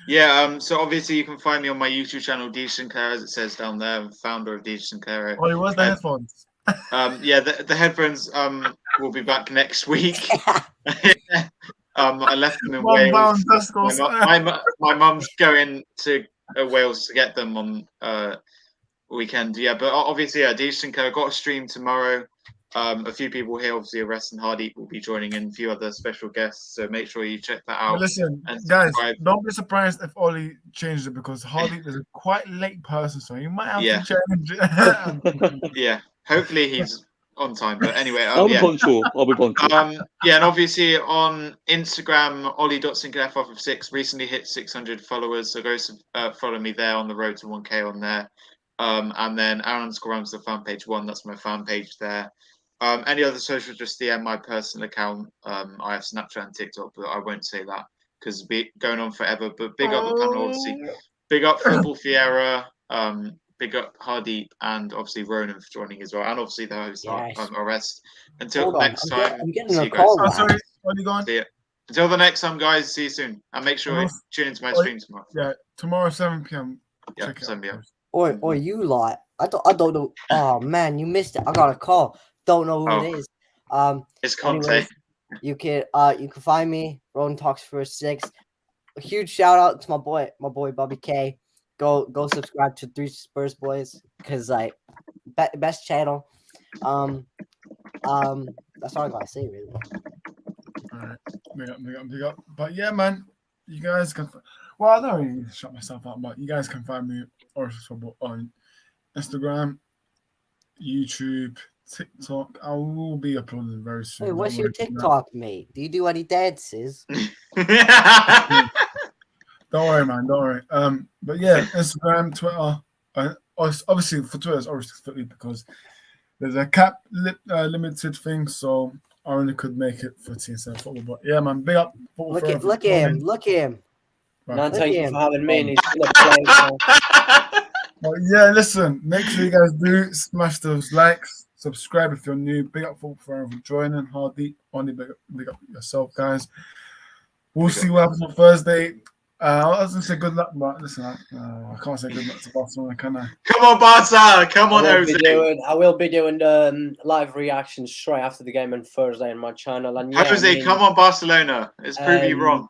Yeah, so obviously you can find me on my YouTube channel, DJ Sinclair, as it says down there. I'm founder of DJ Sinclair. Ollie, where's the headphones? Yeah, the headphones will be back next week. I left them in One bound Wales. Tesco's. My mum's going to Wales to get them on weekend. Yeah, but obviously, yeah, DJ Sinclair. I've got a stream tomorrow. A few people here, obviously, Arrest and Hardy will be joining in, a few other special guests. So make sure you check that out. But listen, and guys, subscribe. don't be surprised if Ollie changed it because Hardy is a quite late person, so you might have Yeah. to change it. Yeah, hopefully he's on time. But anyway, I'll be yeah. punctual. Yeah, and obviously on Instagram, Ollie.Sinclair556 recently hit 600 followers, so go follow me there on the road to 1K on there. And then Aaron_Rams the fan page 1. That's my fan page there. Any other social, just DM my personal account. I have Snapchat and TikTok, but I won't say that because it'll be going on forever. But big up the panel, obviously. Big up Football Fiera. Big up Hardeep and obviously Ronan for joining as well, and obviously the host Arrest. Until Hold on, next time, I'm getting see a you guys. call. Oh, sorry, Ollie, go on. See ya. Until the next time, guys. See you soon, and make sure you tune into my stream tomorrow. Yeah, tomorrow 7 p.m. Yeah, Check it 7 out. p.m. Or you lot. I don't know. Oh man, you missed it. I got a call. Don't know who it is. It's Conte. Anyways, you can find me, Ronan Talks for 6. A huge shout out to my boy Bobby K. Go subscribe to 3 Spurs Boys because like best channel. That's all I gotta say really. All right, big up. But yeah, man, you guys can. Well, I don't really shut myself up, but you guys can find me on Instagram, YouTube, TikTok. I will be uploading very soon. Wait, what's your TikTok, mate? Do you do any dances? Don't worry, man. Don't worry. But yeah, Instagram, Twitter. Obviously, for Twitter, it's obviously 30 because there's a limited thing, so I only could make it for TSN football. But yeah, man, big up football. Look at him. Look at him. Man, thank you him. for having me. It's been a pleasure. But yeah, listen, make sure you guys do smash those likes, subscribe if you're new. Big up football forever for joining. Hardy, only big up yourself, guys. We'll see what happens on Thursday. I was gonna say good luck, but listen, I can't say good luck to Barcelona, can I? Come on, Barca! Come on, I Jose! will be doing live reactions straight after the game on Thursday on my channel. And yeah, Jose, come on, Barcelona! Let's prove you wrong.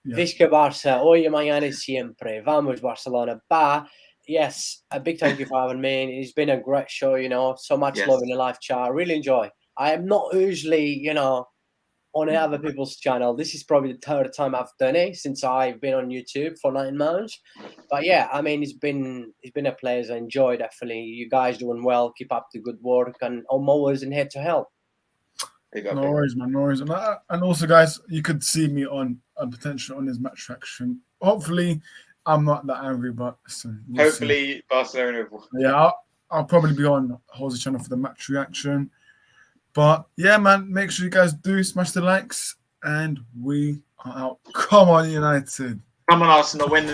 Visca Barça, hoy mañana siempre. Vamos, Barcelona. But yes, a big thank you for having me. It's been a great show, you know. So much love in the live chat. I really enjoy. I am not usually, you know, on other people's channel. This is probably the third time I've done it since I've been on YouTube for 9 months. But yeah, I mean, it's been a pleasure. I enjoy definitely. You guys doing well. Keep up the good work, and I'm always in here to help. No worries, man. No worries. And also, guys, you could see me on potential on his match reaction. Hopefully, I'm not that angry, but listen, Hopefully, see. Barcelona. Yeah, I'll probably be on Jose's channel for the match reaction. But yeah, man, make sure you guys do smash the likes, and we are out. Come on, United. Come on, Arsenal, win.